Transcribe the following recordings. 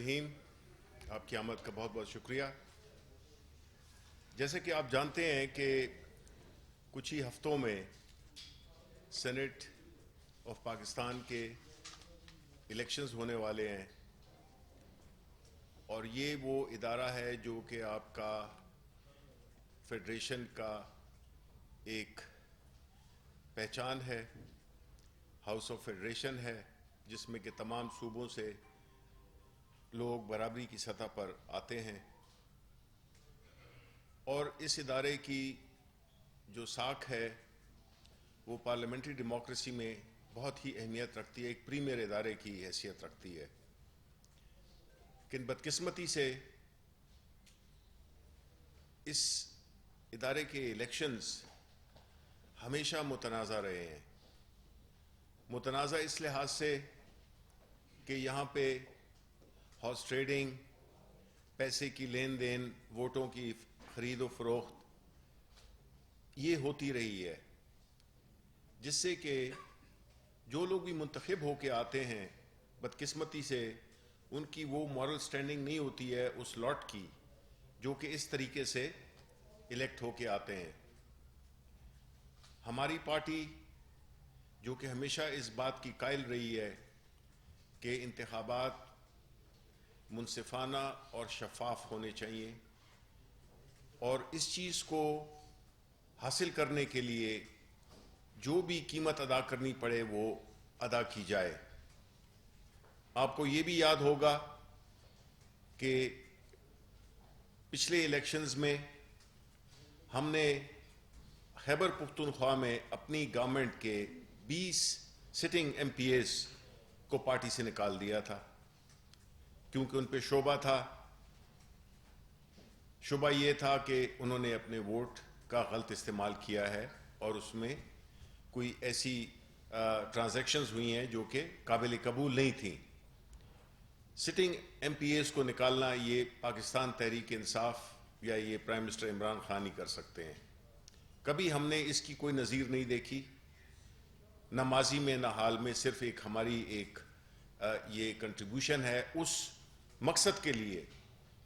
رحیم، آپ کی آمد کا بہت بہت شکریہ۔ جیسے کہ آپ جانتے ہیں کہ کچھ ہی ہفتوں میں سینٹ آف پاکستان کے الیکشنز ہونے والے ہیں، اور یہ وہ ادارہ ہے جو کہ آپ کا فیڈریشن کا ایک پہچان ہے، ہاؤس آف فیڈریشن ہے، جس میں کہ تمام صوبوں سے لوگ برابری کی سطح پر آتے ہیں، اور اس ادارے کی جو ساکھ ہے وہ پارلیمنٹری ڈیموکریسی میں بہت ہی اہمیت رکھتی ہے، ایک پریمیئر ادارے کی حیثیت رکھتی ہے۔ لیکن بدقسمتی سے اس ادارے کے الیکشنز ہمیشہ متنازع رہے ہیں۔ متنازع اس لحاظ سے کہ یہاں پہ ہارس ٹریڈنگ، پیسے کی لین دین، ووٹوں کی خرید و فروخت یہ ہوتی رہی ہے، جس سے کہ جو لوگ بھی منتخب ہو کے آتے ہیں بدقسمتی سے ان کی وہ مورل سٹینڈنگ نہیں ہوتی ہے اس لاٹ کی جو کہ اس طریقے سے الیکٹ ہو کے آتے ہیں۔ ہماری پارٹی جو کہ ہمیشہ اس بات کی قائل رہی ہے کہ انتخابات منصفانہ اور شفاف ہونے چاہیے، اور اس چیز کو حاصل کرنے کے لیے جو بھی قیمت ادا کرنی پڑے وہ ادا کی جائے۔ آپ کو یہ بھی یاد ہوگا کہ پچھلے الیکشنز میں ہم نے خیبر پختونخوا میں اپنی گورنمنٹ کے 20 سٹنگ ایم پی ایز کو پارٹی سے نکال دیا تھا، کیونکہ ان پہ شبہ یہ تھا کہ انہوں نے اپنے ووٹ کا غلط استعمال کیا ہے، اور اس میں کوئی ایسی ٹرانزیکشنز ہوئی ہیں جو کہ قابل قبول نہیں تھیں۔ سٹنگ ایم پی ایز کو نکالنا یہ پاکستان تحریک انصاف یا یہ پرائم منسٹر عمران خان ہی کر سکتے ہیں۔ کبھی ہم نے اس کی کوئی نظیر نہیں دیکھی، نہ ماضی میں نہ حال میں، صرف ایک ہماری یہ کنٹریبیوشن ہے اس مقصد کے لیے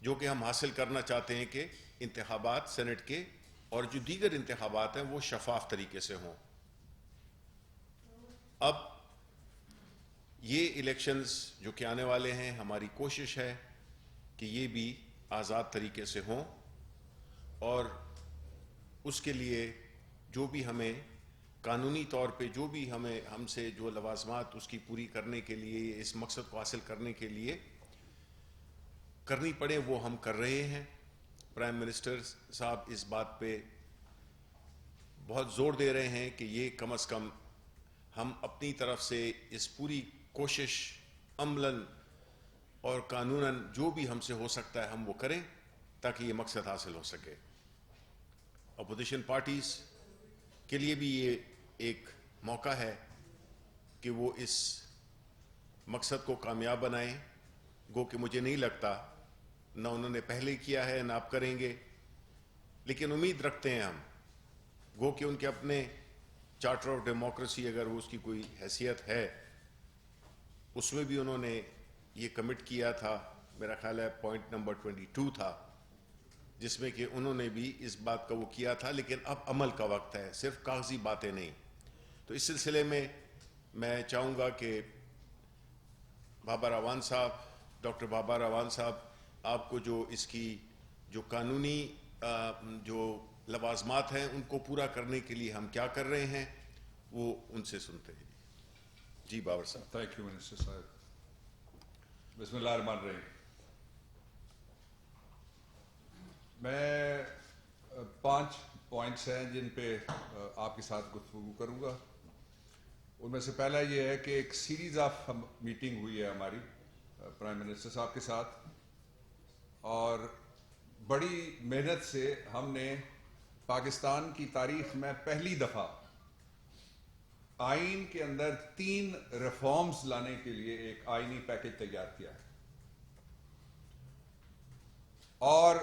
جو کہ ہم حاصل کرنا چاہتے ہیں کہ انتخابات سینٹ کے اور جو دیگر انتخابات ہیں وہ شفاف طریقے سے ہوں۔ اب یہ الیکشنز جو کہ آنے والے ہیں، ہماری کوشش ہے کہ یہ بھی آزاد طریقے سے ہوں، اور اس کے لیے جو بھی ہمیں قانونی طور پہ جو بھی ہم سے جو لوازمات اس کی پوری کرنے کے لیے، اس مقصد کو حاصل کرنے کے لیے کرنی پڑے وہ ہم کر رہے ہیں۔ پرائم منسٹر صاحب اس بات پہ بہت زور دے رہے ہیں کہ یہ کم از کم ہم اپنی طرف سے اس پوری کوشش عملاً اور قانوناً جو بھی ہم سے ہو سکتا ہے ہم وہ کریں تاکہ یہ مقصد حاصل ہو سکے۔ اپوزیشن پارٹیز کے لیے بھی یہ ایک موقع ہے کہ وہ اس مقصد کو کامیاب بنائیں، گو کہ مجھے نہیں لگتا نہ انہوں نے پہلے کیا ہے نہ آپ کریں گے، لیکن امید رکھتے ہیں ہم، گو کہ ان کے اپنے چارٹر آف ڈیموکریسی اگر وہ اس کی کوئی حیثیت ہے اس میں بھی انہوں نے یہ کمٹ کیا تھا، میرا خیال ہے پوائنٹ نمبر 22 تھا، جس میں کہ انہوں نے بھی اس بات کا وہ کیا تھا، لیکن اب عمل کا وقت ہے، صرف کاغذی باتیں نہیں۔ تو اس سلسلے میں میں چاہوں گا کہ بابا راوان صاحب، ڈاکٹر بابا راوان صاحب، آپ کو جو اس کی جو قانونی جو لوازمات ہیں ان کو پورا کرنے کے لیے ہم کیا کر رہے ہیں وہ ان سے سنتے ہیں۔ جی بابر صاحب۔ تھینک یو منسٹر صاحب۔ بسم اللہ الرحمن الرحیم۔ میں 5 پوائنٹس ہیں جن پہ آپ کے ساتھ گفتگو کروں گا۔ ان میں سے پہلا یہ ہے کہ ایک سیریز آف میٹنگ ہوئی ہے ہماری پرائم منسٹر صاحب کے ساتھ، اور بڑی محنت سے ہم نے پاکستان کی تاریخ میں پہلی دفعہ آئین کے اندر 3 ریفارمز لانے کے لیے ایک آئینی پیکج تیار کیا ہے، اور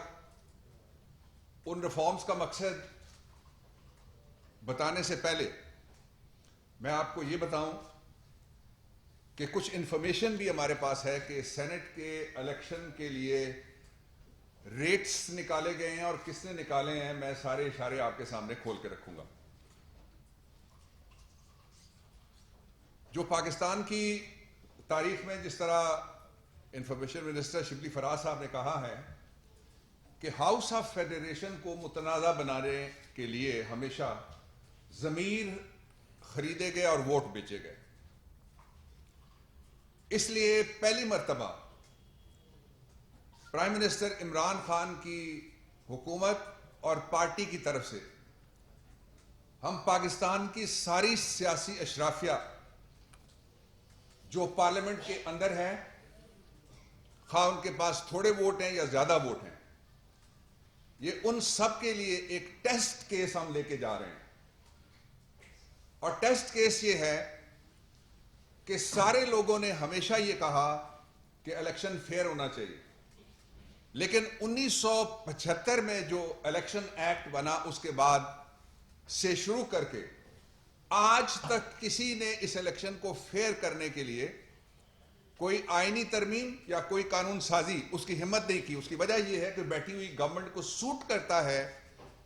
ان ریفارمز کا مقصد بتانے سے پہلے میں آپ کو یہ بتاؤں کہ کچھ انفارمیشن بھی ہمارے پاس ہے کہ سینٹ کے الیکشن کے لیے ریٹس نکالے گئے ہیں اور کس نے نکالے ہیں. میں سارے اشارے آپ کے سامنے کھول کے رکھوں گا. جو پاکستان کی تاریخ میں جس طرح انفارمیشن منسٹر شبلی فراز صاحب نے کہا ہے کہ ہاؤس آف فیڈریشن کو متنازع بنانے کے لیے ہمیشہ ضمیر خریدے گئے اور ووٹ بیچے گئے. اس لیے پہلی مرتبہ پرائم منسٹر عمران خان کی حکومت اور پارٹی کی طرف سے ہم پاکستان کی ساری سیاسی اشرافیہ جو پارلیمنٹ کے اندر ہے، خواہ ان کے پاس تھوڑے ووٹ ہیں یا زیادہ ووٹ ہیں، یہ ان سب کے لیے ایک ٹیسٹ کیس ہم لے کے جا رہے ہیں. اور ٹیسٹ کیس یہ ہے کہ سارے لوگوں نے ہمیشہ یہ کہا کہ الیکشن فیئر ہونا چاہیے، لیکن 1975 میں جو الیکشن ایکٹ بنا اس کے بعد سے شروع کر کے آج تک کسی نے اس الیکشن کو فیئر کرنے کے لیے کوئی آئینی ترمیم یا کوئی قانون سازی اس کی ہمت نہیں کی. اس کی وجہ یہ ہے کہ بیٹھی ہوئی گورنمنٹ کو سوٹ کرتا ہے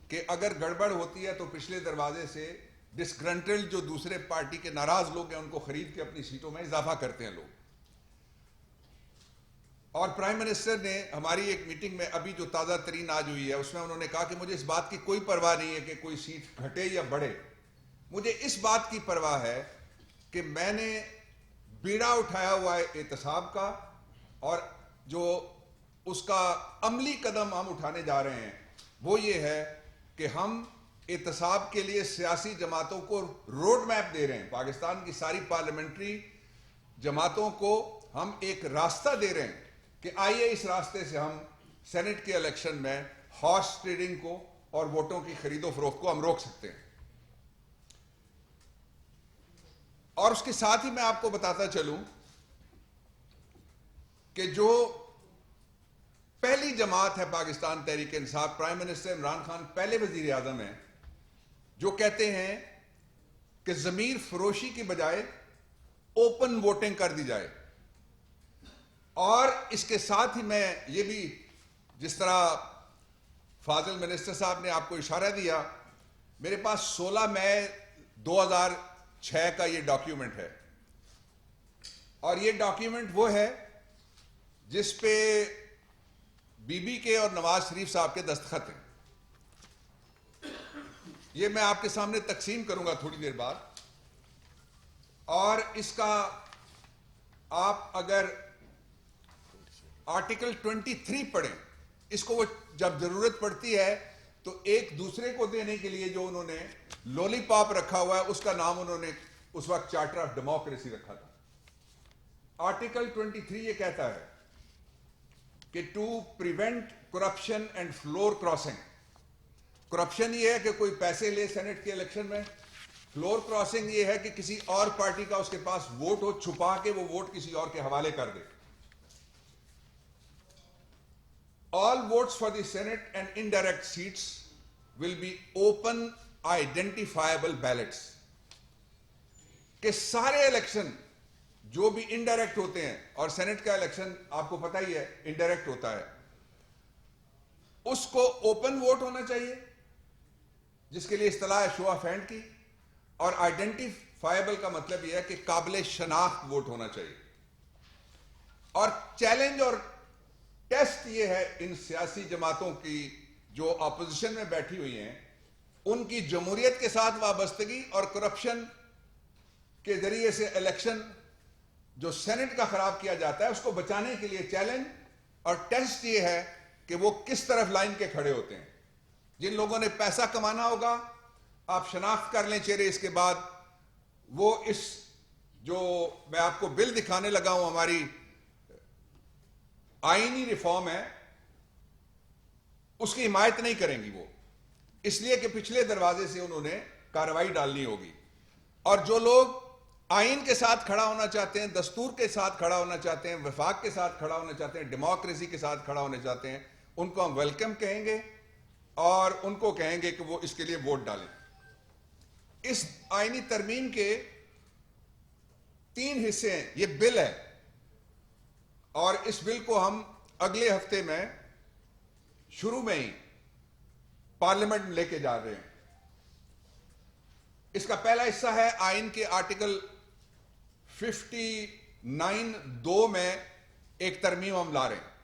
کہ اگر گڑبڑ ہوتی ہے تو پچھلے دروازے سے ڈسگرنٹل جو دوسرے پارٹی کے ناراض لوگ ہیں ان کو خرید کے اپنی سیٹوں میں اضافہ کرتے ہیں لوگ. اور پرائم منسٹر نے ہماری ایک میٹنگ میں ابھی جو تازہ ترین آج ہوئی ہے اس میں انہوں نے کہا کہ مجھے اس بات کی کوئی پرواہ نہیں ہے کہ کوئی سیٹ گھٹے یا بڑھے، مجھے اس بات کی پرواہ ہے کہ میں نے بیڑا اٹھایا ہوا ہے احتساب کا، اور جو اس کا عملی قدم ہم اٹھانے جا رہے ہیں وہ یہ ہے کہ ہم احتساب کے لیے سیاسی جماعتوں کو روڈ میپ دے رہے ہیں. پاکستان کی ساری پارلیمنٹری جماعتوں کو ہم ایک راستہ دے رہے ہیں کہ آئیے اس راستے سے ہم سینٹ کے الیکشن میں ہارس ٹریڈنگ کو اور ووٹوں کی خرید و فروخت کو ہم روک سکتے ہیں. اور اس کے ساتھ ہی میں آپ کو بتاتا چلوں کہ جو پہلی جماعت ہے پاکستان تحریک انصاف، پرائم منسٹر عمران خان پہلے وزیر اعظم ہیں، جو کہتے ہیں کہ ضمیر فروشی کی بجائے اوپن ووٹنگ کر دی جائے. اور اس کے ساتھ ہی میں یہ بھی، جس طرح فاضل منسٹر صاحب نے آپ کو اشارہ دیا، میرے پاس 16 مئی 2006 کا یہ ڈاکیومنٹ ہے، اور یہ ڈاکیومنٹ وہ ہے جس پہ بی بی کے اور نواز شریف صاحب کے دستخط ہیں. یہ میں آپ کے سامنے تقسیم کروں گا تھوڑی دیر بعد. اور اس کا آپ اگر آرٹیکل 23 پڑھیں، اس کو وہ جب ضرورت پڑتی ہے تو ایک دوسرے کو دینے کے لیے جو انہوں نے لولی پاپ رکھا ہوا ہے اس کا نام انہوں نے اس وقت چارٹر آف ڈیموکریسی رکھا تھا. آرٹیکل 23 یہ کہتا ہے کہ to prevent corruption and floor crossing. Corruption یہ ہے کہ کوئی پیسے لے سینٹ کے الیکشن میں، فلور کراسنگ یہ ہے کہ کسی اور پارٹی کا اس کے پاس ووٹ ہو، چھپا کے وہ ووٹ کسی اور کے حوالے کر دے. All votes for the Senate and indirect seats will be open identifiable ballots. کہ سارے الیکشن جو بھی انڈائریکٹ ہوتے ہیں، اور سینٹ کا الیکشن آپ کو پتہ ہی ہے انڈائریکٹ ہوتا ہے، اس کو اوپن ووٹ ہونا چاہیے، جس کے لیے اصطلاح ہے شو آف ہینڈ کی. اور آئیڈینٹیفائبل کا مطلب یہ ہے کہ قابل شناخت ووٹ ہونا چاہیے. اور چیلنج اور ٹیسٹ یہ ہے ان سیاسی جماعتوں کی جو اپوزیشن میں بیٹھی ہوئی ہیں، ان کی جمہوریت کے ساتھ وابستگی اور کرپشن کے ذریعے سے الیکشن جو سینٹ کا خراب کیا جاتا ہے اس کو بچانے کے لیے چیلنج اور ٹیسٹ یہ ہے کہ وہ کس طرف لائن کے کھڑے ہوتے ہیں. جن لوگوں نے پیسہ کمانا ہوگا، آپ شناخت کر لیں چہرے، اس کے بعد وہ اس جو میں آپ کو بل دکھانے لگا ہوں، ہماری آئینی ریفارم ہے، اس کی حمایت نہیں کریں گی وہ، اس لیے کہ پچھلے دروازے سے انہوں نے کارروائی ڈالنی ہوگی. اور جو لوگ آئین کے ساتھ کھڑا ہونا چاہتے ہیں، دستور کے ساتھ کھڑا ہونا چاہتے ہیں، وفاق کے ساتھ کھڑا ہونا چاہتے ہیں، ڈیموکریسی کے ساتھ کھڑا ہونا چاہتے ہیں، ان کو ہم ویلکم کہیں گے اور ان کو کہیں گے کہ وہ اس کے لیے ووٹ ڈالیں. اس آئینی ترمیم کے 3 حصے ہیں. یہ بل ہے اور اس بل کو ہم اگلے ہفتے میں شروع میں ہی پارلیمنٹ میں لے کے جا رہے ہیں. اس کا پہلا حصہ ہے آئین کے آرٹیکل 59(2) میں ایک ترمیم ہم لا رہے ہیں.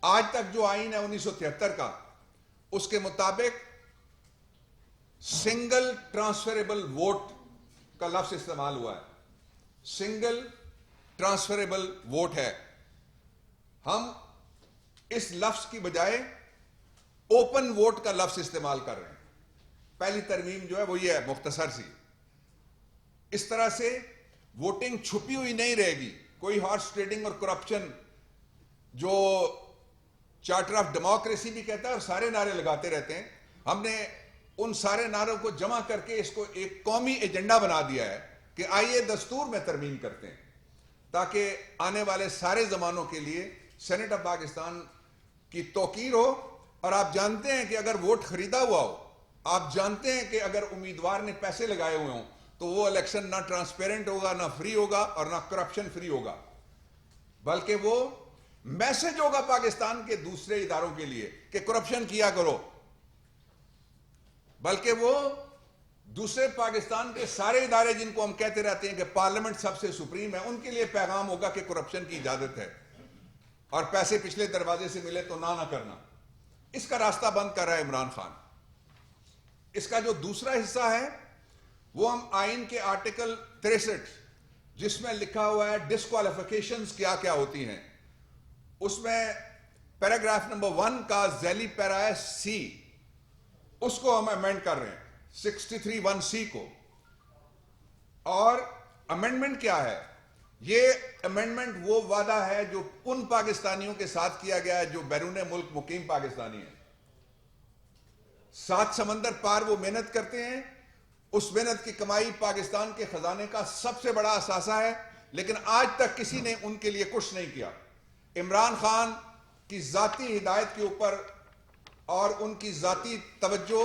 آج تک جو آئین ہے 1973 کا، اس کے مطابق سنگل ٹرانسفریبل ووٹ کا لفظ استعمال ہوا ہے. سنگل ٹرانسفریبل ووٹ ہے. ہم اس لفظ کی بجائے اوپن ووٹ کا لفظ استعمال کر رہے ہیں. پہلی ترمیم جو ہے وہ یہ ہے، مختصر سی. اس طرح سے ووٹنگ چھپی ہوئی نہیں رہے گی. کوئی ہارس ٹریڈنگ اور کرپشن جو چارٹر آف ڈیموکریسی بھی کہتا ہے اور سارے نعرے لگاتے رہتے ہیں، ہم نے ان سارے نعروں کو جمع کر کے اس کو ایک قومی ایجنڈا بنا دیا ہے کہ آئیے دستور میں ترمیم کرتے ہیں تاکہ آنے والے سارے زمانوں کے لیے سینٹ آف پاکستان کی توقیر ہو. اور آپ جانتے ہیں کہ اگر ووٹ خریدا ہوا ہو، آپ جانتے ہیں کہ اگر امیدوار نے پیسے لگائے ہوئے ہوں تو وہ الیکشن نہ ٹرانسپیرنٹ ہوگا، نہ فری ہوگا اور نہ کرپشن فری ہوگا، بلکہ وہ میسج ہوگا پاکستان کے دوسرے اداروں کے لیے کہ کرپشن کیا کرو. بلکہ وہ دوسرے پاکستان کے سارے ادارے جن کو ہم کہتے رہتے ہیں کہ پارلیمنٹ سب سے سپریم ہے، ان کے لیے پیغام ہوگا کہ کرپشن کی اجازت ہے اور پیسے پچھلے دروازے سے ملے تو نہ کرنا. اس کا راستہ بند کر رہا ہے عمران خان. اس کا جو دوسرا حصہ ہے وہ ہم آئین کے آرٹیکل 63 جس میں لکھا ہوا ہے ڈسکوالیفیکیشنز کیا کیا ہوتی ہیں، اس میں پیراگراف نمبر 1 کا ذیلی پیرا ہے سی، اس کو ہم امینڈ کر رہے ہیں 63(1)(c) کو. اور امینڈمنٹ کیا ہے؟ یہ امینڈمنٹ وہ وعدہ ہے جو ان پاکستانیوں کے ساتھ کیا گیا ہے جو بیرون ملک مقیم پاکستانی ہیں. 7 سمندر پار وہ محنت کرتے ہیں، اس محنت کی کمائی پاکستان کے خزانے کا سب سے بڑا اثاثہ ہے، لیکن آج تک کسی نے ان کے لیے کچھ نہیں کیا. عمران خان کی ذاتی ہدایت کے اوپر اور ان کی ذاتی توجہ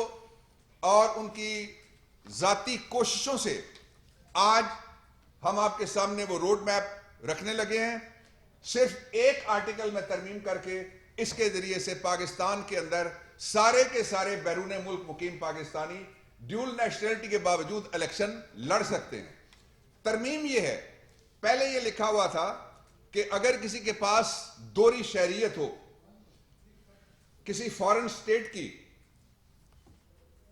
اور ان کی ذاتی کوششوں سے آج ہم آپ کے سامنے وہ روڈ میپ رکھنے لگے ہیں. صرف ایک آرٹیکل میں ترمیم کر کے اس کے ذریعے سے پاکستان کے اندر سارے کے سارے بیرون ملک مقیم پاکستانی ڈیول نیشنلٹی کے باوجود الیکشن لڑ سکتے ہیں. ترمیم یہ ہے، پہلے یہ لکھا ہوا تھا کہ اگر کسی کے پاس دوہری شہریت ہو کسی فارن سٹیٹ کی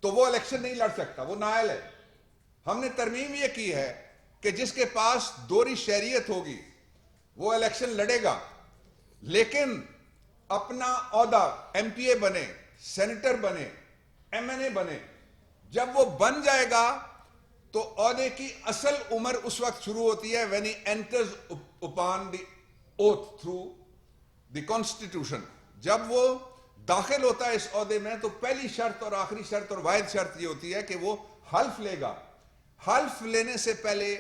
تو وہ الیکشن نہیں لڑ سکتا، وہ نااہل ہے. ہم نے ترمیم یہ کی ہے کہ جس کے پاس دوہری شہریت ہوگی وہ الیکشن لڑے گا، لیکن اپنا عہدہ ایم پی اے بنے، سینیٹر بنے، ایم این اے بنے، جب وہ بن جائے گا تو عہدے کی اصل عمر اس وقت شروع ہوتی ہے when he enters upon the oath through the constitution. جب وہ داخل ہوتا ہے اس عہدے میں تو پہلی شرط اور آخری شرط اور واحد شرط یہ ہوتی ہے کہ وہ حلف لے گا. حلف لینے سے پہلے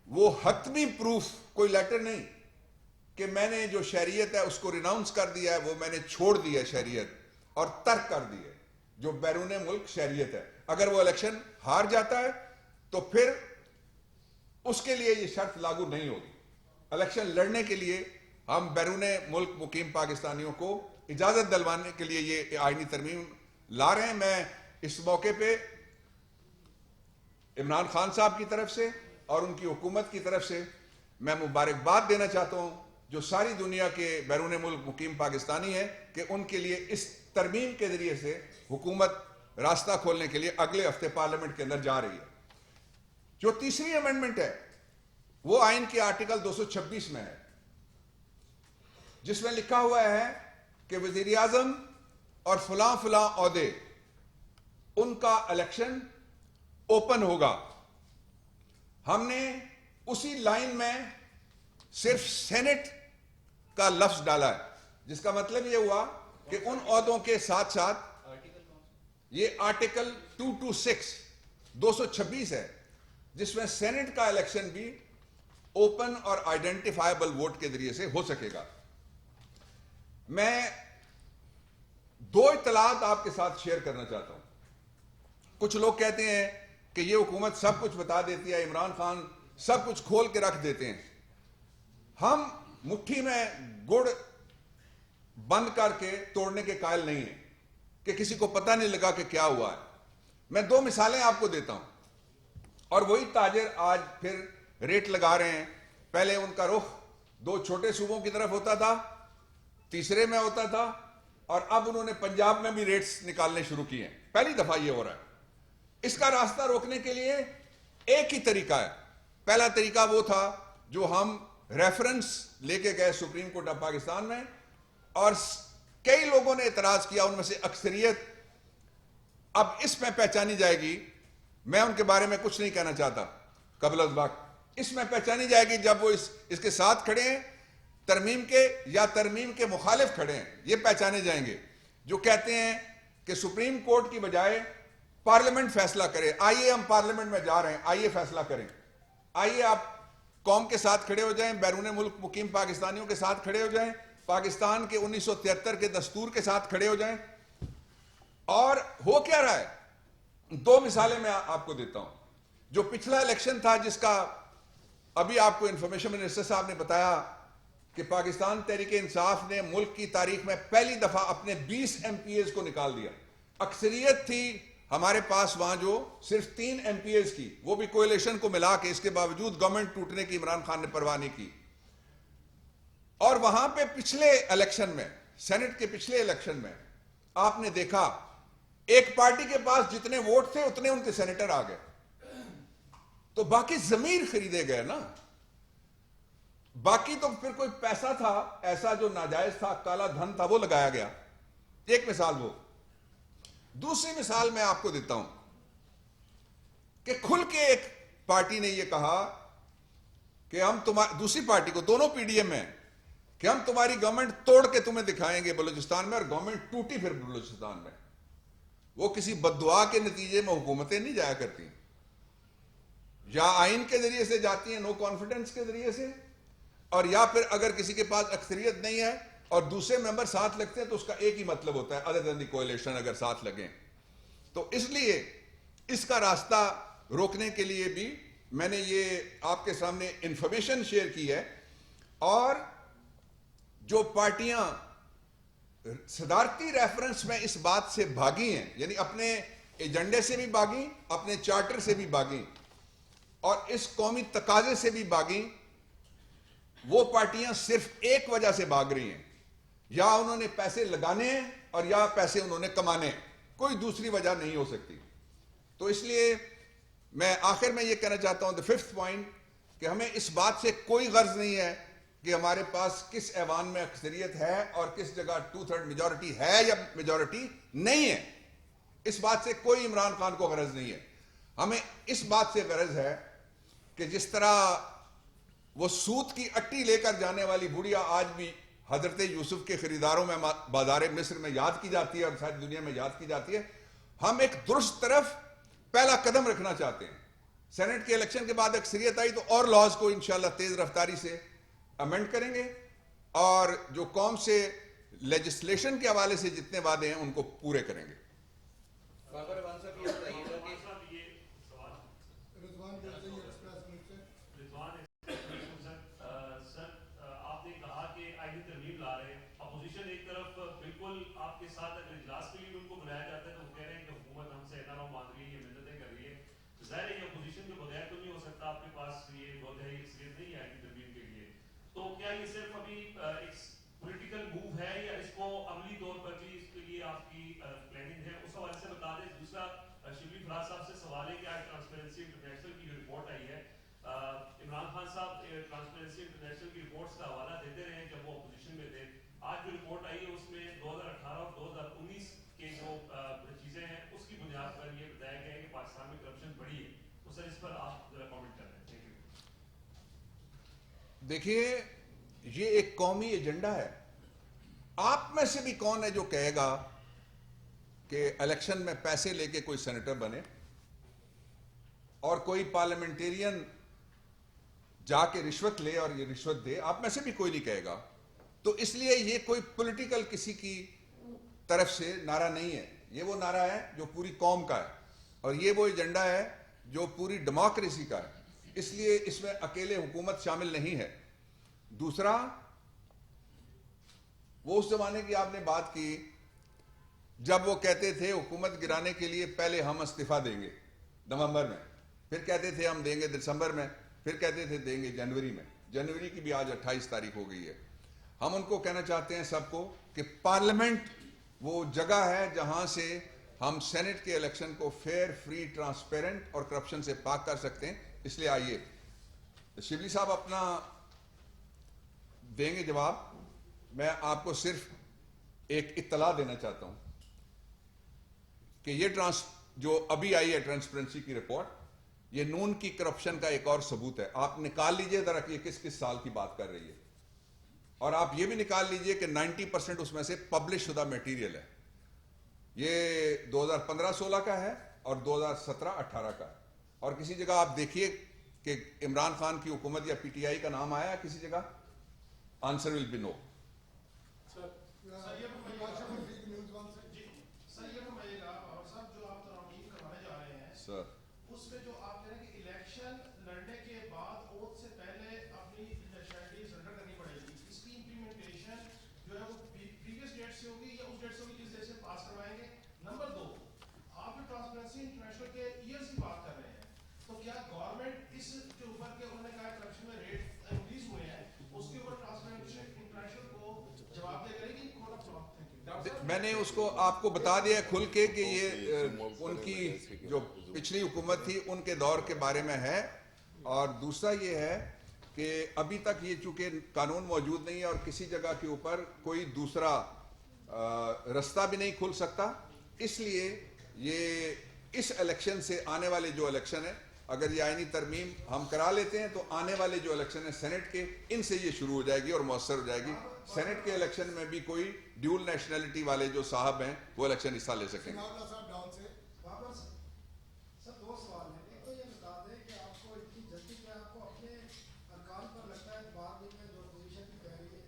وہ حتمی پروف، کوئی لیٹر نہیں کہ میں نے جو شہریت ہے اس کو ریناؤنس کر دیا ہے، وہ میں نے چھوڑ دی ہے شہریت اور ترک کر دی ہے جو بیرون ملک شہریت ہے. اگر وہ الیکشن ہار جاتا ہے تو پھر اس کے لیے یہ شرط لاگو نہیں ہوگی. الیکشن لڑنے کے لیے ہم بیرون ملک مقیم پاکستانیوں کو اجازت دلوانے کے لیے یہ آئینی ترمیم لا رہے ہیں. میں اس موقع پہ عمران خان صاحب کی طرف سے اور ان کی حکومت کی طرف سے میں مبارکباد دینا چاہتا ہوں جو ساری دنیا کے بیرون ملک مقیم پاکستانی ہیں کہ ان کے لیے اس ترمیم کے ذریعے سے حکومت راستہ کھولنے کے لیے اگلے ہفتے پارلیمنٹ کے اندر جا رہی ہے. جو تیسری امینڈمنٹ ہے وہ آئین کے آرٹیکل 226 میں ہے جس میں لکھا ہوا ہے کہ وزیر اعظم اور فلاں فلاں عہدے ان کا الیکشن اوپن ہوگا. ہم نے اسی لائن میں صرف سینٹ کا لفظ ڈالا ہے جس کا مطلب یہ ہوا کہ ان عہدوں کے ساتھ ساتھ یہ آرٹیکل 226 ہے جس میں سینٹ کا الیکشن بھی اوپن اور آئیڈینٹیفائبل ووٹ کے ذریعے سے ہو سکے گا. میں 2 اطلاعات آپ کے ساتھ شیئر کرنا چاہتا ہوں. کچھ لوگ کہتے ہیں کہ یہ حکومت سب کچھ بتا دیتی ہے، عمران خان سب کچھ کھول کے رکھ دیتے ہیں. ہم مٹھی میں گڑ بند کر کے توڑنے کے قائل نہیں ہیں کہ کسی کو پتہ نہیں لگا کہ کیا ہوا ہے. میں 2 مثالیں آپ کو دیتا ہوں, اور وہی تاجر آج پھر ریٹ لگا رہے ہیں. پہلے ان کا رخ 2 چھوٹے صوبوں کی طرف ہوتا تھا, تیسرے میں ہوتا تھا, اور اب انہوں نے پنجاب میں بھی ریٹس نکالنے شروع کیے ہیں. پہلی دفعہ یہ ہو رہا ہے. اس کا راستہ روکنے کے لیے ایک ہی طریقہ ہے. پہلا طریقہ وہ تھا جو ہم ریفرنس لے کے گئے سپریم کورٹ آف پاکستان میں, اور کئی لوگوں نے اعتراض کیا, ان میں سے اکثریت اب اس میں پہچانی جائے گی. میں ان کے بارے میں کچھ نہیں کہنا چاہتا قبل از وقت. اس میں پہچانی جائے گی جب وہ اس کے ساتھ کھڑے ہیں ترمیم کے, یا ترمیم کے مخالف کھڑے ہیں. یہ پہچانے جائیں گے جو کہتے ہیں کہ سپریم کورٹ کی بجائے پارلیمنٹ فیصلہ کرے. آئیے ہم پارلیمنٹ میں جا رہے ہیں, آئیے فیصلہ کریں. آئیے آپ قوم کے ساتھ کھڑے ہو جائیں, بیرون ملک مقیم پاکستانیوں کے ساتھ کھڑے ہو جائیں, پاکستان کے 1973 کے دستور کے ساتھ کھڑے ہو جائیں. اور ہو کیا رہا ہے؟ 2 مثالیں میں آپ کو دیتا ہوں. جو پچھلا الیکشن تھا, جس کا ابھی آپ کو انفارمیشن منسٹر صاحب نے بتایا کہ پاکستان تحریک انصاف نے ملک کی تاریخ میں پہلی دفعہ اپنے 20 ایم پی ایز کو نکال دیا. اکثریت تھی ہمارے پاس وہاں جو صرف 3 ایم پی ایز کی, وہ بھی کوئلیشن کو ملا کے. اس کے باوجود گورنمنٹ ٹوٹنے کی عمران خان نے پرواہ نہیں کی. اور وہاں پہ پچھلے الیکشن میں, سینٹ کے پچھلے الیکشن میں آپ نے دیکھا ایک پارٹی کے پاس جتنے ووٹ تھے اتنے ان کے سینیٹر آ گئے. تو باقی ضمیر خریدے گئے نا. باقی تو پھر کوئی پیسہ تھا ایسا جو ناجائز تھا, کالا دھن تھا, وہ لگایا گیا. ایک مثال وہ. دوسری مثال میں آپ کو دیتا ہوں کہ کھل کے ایک پارٹی نے یہ کہا کہ ہم دوسری پارٹی کو, دونوں پی ڈی ایم ہیں, کہ ہم تمہاری گورنمنٹ توڑ کے تمہیں دکھائیں گے بلوچستان میں. اور گورنمنٹ ٹوٹی پھر بلوچستان میں. وہ کسی بددعا کے نتیجے میں حکومتیں نہیں جایا کرتی, یا آئین کے ذریعے سے جاتی ہیں, نو کانفیڈنس کے ذریعے سے, اور یا پھر اگر کسی کے پاس اکثریت نہیں ہے اور دوسرے ممبر ساتھ لگتے ہیں تو اس کا ایک ہی مطلب ہوتا ہے, ادر دین دی کولیشن, اگر ساتھ لگیں. تو اس لیے اس کا راستہ روکنے کے لیے بھی میں نے یہ آپ کے سامنے انفارمیشن شیئر کی ہے. اور جو پارٹیاں صدارتی ریفرنس میں اس بات سے بھاگی ہیں, یعنی اپنے ایجنڈے سے بھی بھاگی, اپنے چارٹر سے بھی بھاگی, اور اس قومی تقاضے سے بھی بھاگی, وہ پارٹیاں صرف ایک وجہ سے بھاگ رہی ہیں, یا انہوں نے پیسے لگانے ہیں اور یا پیسے انہوں نے کمانے ہیں. کوئی دوسری وجہ نہیں ہو سکتی. تو اس لیے میں آخر میں یہ کہنا چاہتا ہوں, the 5th point, کہ ہمیں اس بات سے کوئی غرض نہیں ہے کہ ہمارے پاس کس ایوان میں اکثریت ہے اور کس جگہ 2/3 میجورٹی ہے یا میجورٹی نہیں ہے. اس بات سے کوئی عمران خان کو غرض نہیں ہے. ہمیں اس بات سے غرض ہے کہ جس طرح وہ سود کی اٹی لے کر جانے والی بڑھیا آج بھی حضرت یوسف کے خریداروں میں بازار مصر میں یاد کی جاتی ہے اور ساری دنیا میں یاد کی جاتی ہے, ہم ایک درست طرف پہلا قدم رکھنا چاہتے ہیں. سینٹ کے الیکشن کے بعد اکثریت آئی تو اور لاز کو انشاءاللہ تیز رفتاری سے امینڈ کریں گے, اور جو قوم سے لیجسلیشن کے حوالے سے جتنے وعدے ہیں ان کو پورے کریں گے. عمران خان صاحب ٹرانسپیرنسی انٹرنیشنل کی رپورٹس کا حوالہ دیتے رہے جب وہ اپوزیشن میں تھے. آج جو رپورٹ آئی ہے اس میں 2018 اور 2019 کے جو چیزیں ہیں اس کی بنیاد پر یہ بتایا گیا ہے کہ پاکستان میں کرپشن بڑھی ہے. تو سر اس پر آپ ذرا کامنٹ کر رہے ہیں. Thank you. دیکھیے, یہ ایک قومی ایجنڈا ہے. آپ میں سے بھی کون ہے جو کہے گا کہ الیکشن میں پیسے لے کے کوئی سینیٹر بنے اور کوئی پارلیمنٹیرین جا کے رشوت لے اور یہ رشوت دے؟ آپ میں سے بھی کوئی نہیں کہے گا. تو اس لیے یہ کوئی پولیٹیکل کسی کی طرف سے نعرہ نہیں ہے, یہ وہ نعرہ ہے جو پوری قوم کا ہے, اور یہ وہ ایجنڈا ہے جو پوری ڈیموکریسی کا ہے. اس لیے اس میں اکیلے حکومت شامل نہیں ہے. دوسرا, وہ اس زمانے کی آپ نے بات کی جب وہ کہتے تھے حکومت گرانے کے لیے پہلے ہم استعفیٰ دیں گے نومبر میں, پھر کہتے تھے ہم دیں گے دسمبر میں, پھر کہتے تھے دیں گے جنوری میں. جنوری کی بھی آج 28 تاریخ ہو گئی ہے. ہم ان کو کہنا چاہتے ہیں سب کو کہ پارلیمنٹ وہ جگہ ہے جہاں سے ہم سینٹ کے الیکشن کو فیئر, فری, ٹرانسپیرنٹ اور کرپشن سے پاک کر سکتے ہیں. اس لیے آئیے شبلی صاحب اپنا دیں گے جواب. میں آپ کو صرف ایک اطلاع دینا چاہتا ہوں کہ یہ جو ابھی آئی ہے ٹرانسپیرنسی کی رپورٹ, یہ نون کی کرپشن کا ایک اور ثبوت ہے. آپ نکال لیجئے ذرا کہ یہ کس کس سال کی بات کر رہی ہے, اور آپ یہ بھی نکال لیجئے کہ 90% اس میں سے پبلش شدہ میٹیریل ہے. یہ 2015-16 کا ہے اور 2017-18 کا ہے. اور کسی جگہ آپ دیکھیے کہ عمران خان کی حکومت یا پی ٹی آئی کا نام آیا ہے کسی جگہ؟ آنسر ول بی نو. سر اس میں جو آپ کہہ رہے ہیں کہ الیکشن لڑنے کے بعد اوتھ سے پہلے اپنی شیلٹی سرنڈر کرنی پڑے گی, اس کی امپلیمنٹیشن جو ہے وہ پریویس ڈیٹ سے ہوگی یا اس ڈیٹ سے ہوگی جس ڈیٹ سے پاس کروائیں گے؟ نمبر 2, آپ جو ٹرانسپیرنسی انٹرنیشنل کے ایئرس کی بات کر رہے ہیں, تو کیا گورنمنٹ اس کے اوپر کہ انہوں نے کہا کرپشن میں ریٹ انکریز ہوئے ہیں, اس کے اوپر ٹرانسپیرنسی انٹرنیشنل کو جواب دے کرے گی؟ میں نے اس کو آپ کو بتا دیا کھل کے کہ یہ ان کی جو پچھلی حکومت تھی ان کے دور کے بارے میں ہے. اور دوسرا یہ ہے کہ ابھی تک یہ چونکہ قانون موجود نہیں ہے اور کسی جگہ کے اوپر کوئی دوسرا رستہ بھی نہیں کھل سکتا, اس لیے یہ اس الیکشن سے آنے والے جو الیکشن ہے, اگر یہ آئینی ترمیم ہم کرا لیتے ہیں تو آنے والے جو الیکشن ہیں سینٹ کے, ان سے یہ شروع ہو جائے گی اور مؤثر ہو جائے گی. سینٹ کے الیکشن میں بھی کوئی ڈیول نیشنلٹی والے جو صاحب ہیں وہ الیکشن حصہ لے سکیں گے. سر 2 سوال ہیں. ایک تو یہ بتا دیں کہ آپ کو اتنی جلدی میں آپ کو اپنے ارکان پر لگتا ہے بعد میں جو اپوزیشن کی کہہ رہی ہے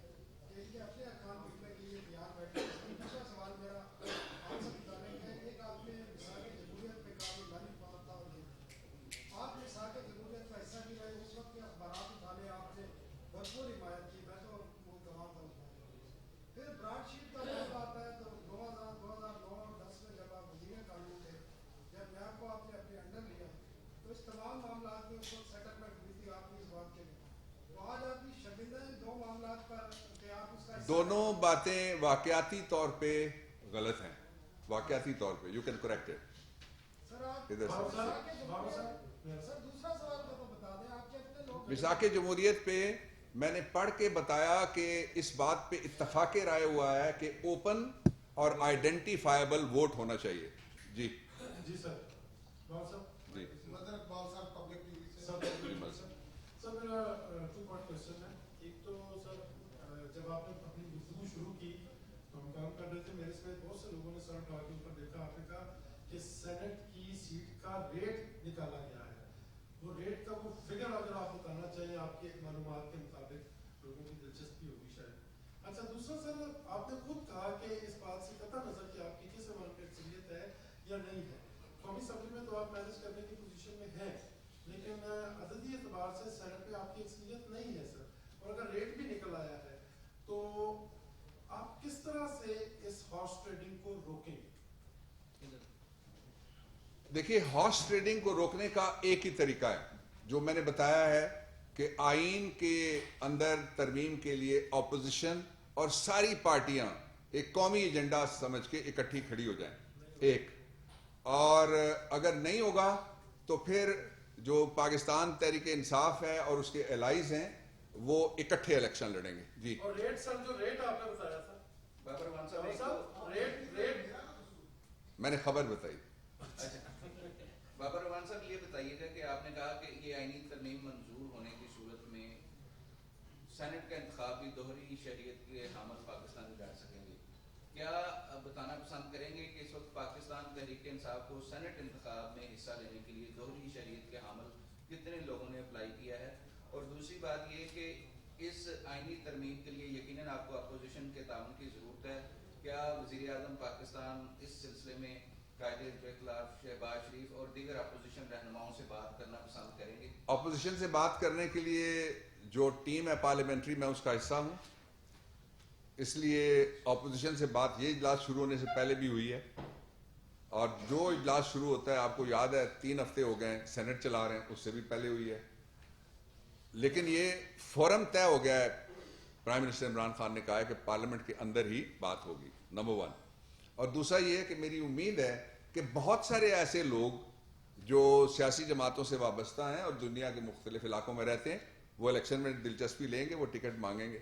کہ ان کے اپنے ارکان بکنے کے لیے تیار بیٹھے. دوسرا سوال میرا آپ سے متعلق ہے, ایک آپ نے مصاق جمہوریت پہ کہا کہ لالی پاک تھا, اور آپ مصاق جمہوریت کا حصہ نہیں رہے. اس وقت کے اخبارات اٹھانے آپ نے بھرپور حمایت کی, میں تو وہ گواہ تھا. پھر براڈ شیٹ کا موقع آتا ہے تو 2009 اور 10 میں جب آپ وزیر قانون تھے, جب میں آپ کو آپ نے اپنے انڈر لیا تو اس تمام معاملات میں اس وقت سیٹلمنٹ ہوئی تھی آپ کی اس بات کے لیے. تو آج آپ کی شرمندہ ان 2 معاملات پر کہ آپ اس کا دونوں باتیں واقعاتی طور پہ غلط ہیں. واقعاتی طور پہ یو کین کریکٹ اٹ. سر آپ سر دوسرا سوال کو تو بتا دیں. آپ کے اپنے لوگ مصاق جمہوریت پہ میں نے پڑھ کے بتایا کہ اس بات پہ اتفاق رائے ہوا ہے کہ اوپن اور آئیڈینٹیفائبل ووٹ ہونا چاہیے. جی جی سر. جی مدر اقبال صاحب پبلک ٹی وی سے. سر میرا 2 پارٹ کوشچن ہے. ایک تو سر جب آپ نے اپنی گفتگو شروع کی تو ہم کام کر رہے تھے, میرے سے بہت سے لوگوں نے سر ٹاک کے اوپر دیکھا, آپ نے کہا کہ سینٹ کی سیٹ کا ریٹ نکالا گیا ہے. وہ ریٹ کا وہ فگر اگر آپ بتانا چاہیے آپ کے معلومات کے مطابق لوگوں کی دلچسپی ہوگی شاید. اچھا دوسرا سر, آپ نے خود کہا کہ اس بات سے قطع نظر کہ آپ کی کس زبان پہ اکثریت ہے یا نہیں ہے, قومی اسمبلی میں تو آپ مینج کرنے کی پوزیشن میں ہیں, لیکن عددی اعتبار سے سینٹ پہ آپ کی اکثریت نہیں ہے سر. اور اگر ریٹ بھی نکل آیا ہے تو آپ کس طرح سے اس ہارس ٹریڈنگ کو روکیں گے؟ دیکھیے, ہارس ٹریڈنگ کو روکنے کا ایک ہی طریقہ ہے جو میں نے بتایا ہے کہ آئین کے اندر ترمیم کے لیے اپوزیشن اور ساری پارٹیاں ایک قومی ایجنڈا سمجھ کے اکٹھی کھڑی ہو جائیں. ایک اور اگر نہیں ہوگا تو پھر جو پاکستان تحریک انصاف ہے اور اس کے الائز ہیں وہ اکٹھے الیکشن لڑیں گے. جی اور ریٹ سر, جو ریٹ آپ نے بتایا تھا بابر صاحب, ریٹ میں نے خبر بتائی. بابر رحمان صاحب یہ بتائیے گا کہ آپ نے کہا کہ یہ آئینی ترمیم منظور ہونے کی صورت میں سینٹ کا انتخاب بھی دوہری شہریت کے حامل پاکستانی لڑ سکیں گے. کیا بتانا پسند کریں گے کہ اس وقت پاکستان تحریک انصاف کو سینٹ انتخاب میں حصہ لینے کے لیے دوہری شہریت کے حامل کتنے لوگوں نے اپلائی کیا ہے؟ اور دوسری بات یہ کہ اس آئینی ترمیم کے لیے یقیناً آپ کو اپوزیشن کے تعاون کی ضرورت ہے. کیا وزیر اعظم پاکستان اس سلسلے میں قائد کے خلاف شہباز شریف اور دیگر اپوزیشن رہنماؤں سے بات کرنا پسند کریں گے؟ اپوزیشن سے بات کرنے کے لیے جو ٹیم ہے پارلیمنٹری، میں اس کا حصہ ہوں، اس لیے اپوزیشن سے بات یہ اجلاس شروع ہونے سے پہلے بھی ہوئی ہے، اور جو اجلاس شروع ہوتا ہے آپ کو یاد ہے 3 ہفتے ہو گئے ہیں سینٹ چلا رہے ہیں، اس سے بھی پہلے ہوئی ہے، لیکن یہ فورم طے ہو گیا ہے۔ پرائم منسٹر عمران خان نے کہا ہے کہ پارلیمنٹ کے اندر ہی بات ہوگی، نمبر 1۔ اور دوسرا یہ ہے کہ میری امید ہے کہ بہت سارے ایسے لوگ جو سیاسی جماعتوں سے وابستہ ہیں اور دنیا کے مختلف علاقوں میں رہتے ہیں وہ الیکشن میں دلچسپی لیں گے، وہ ٹکٹ مانگیں گے۔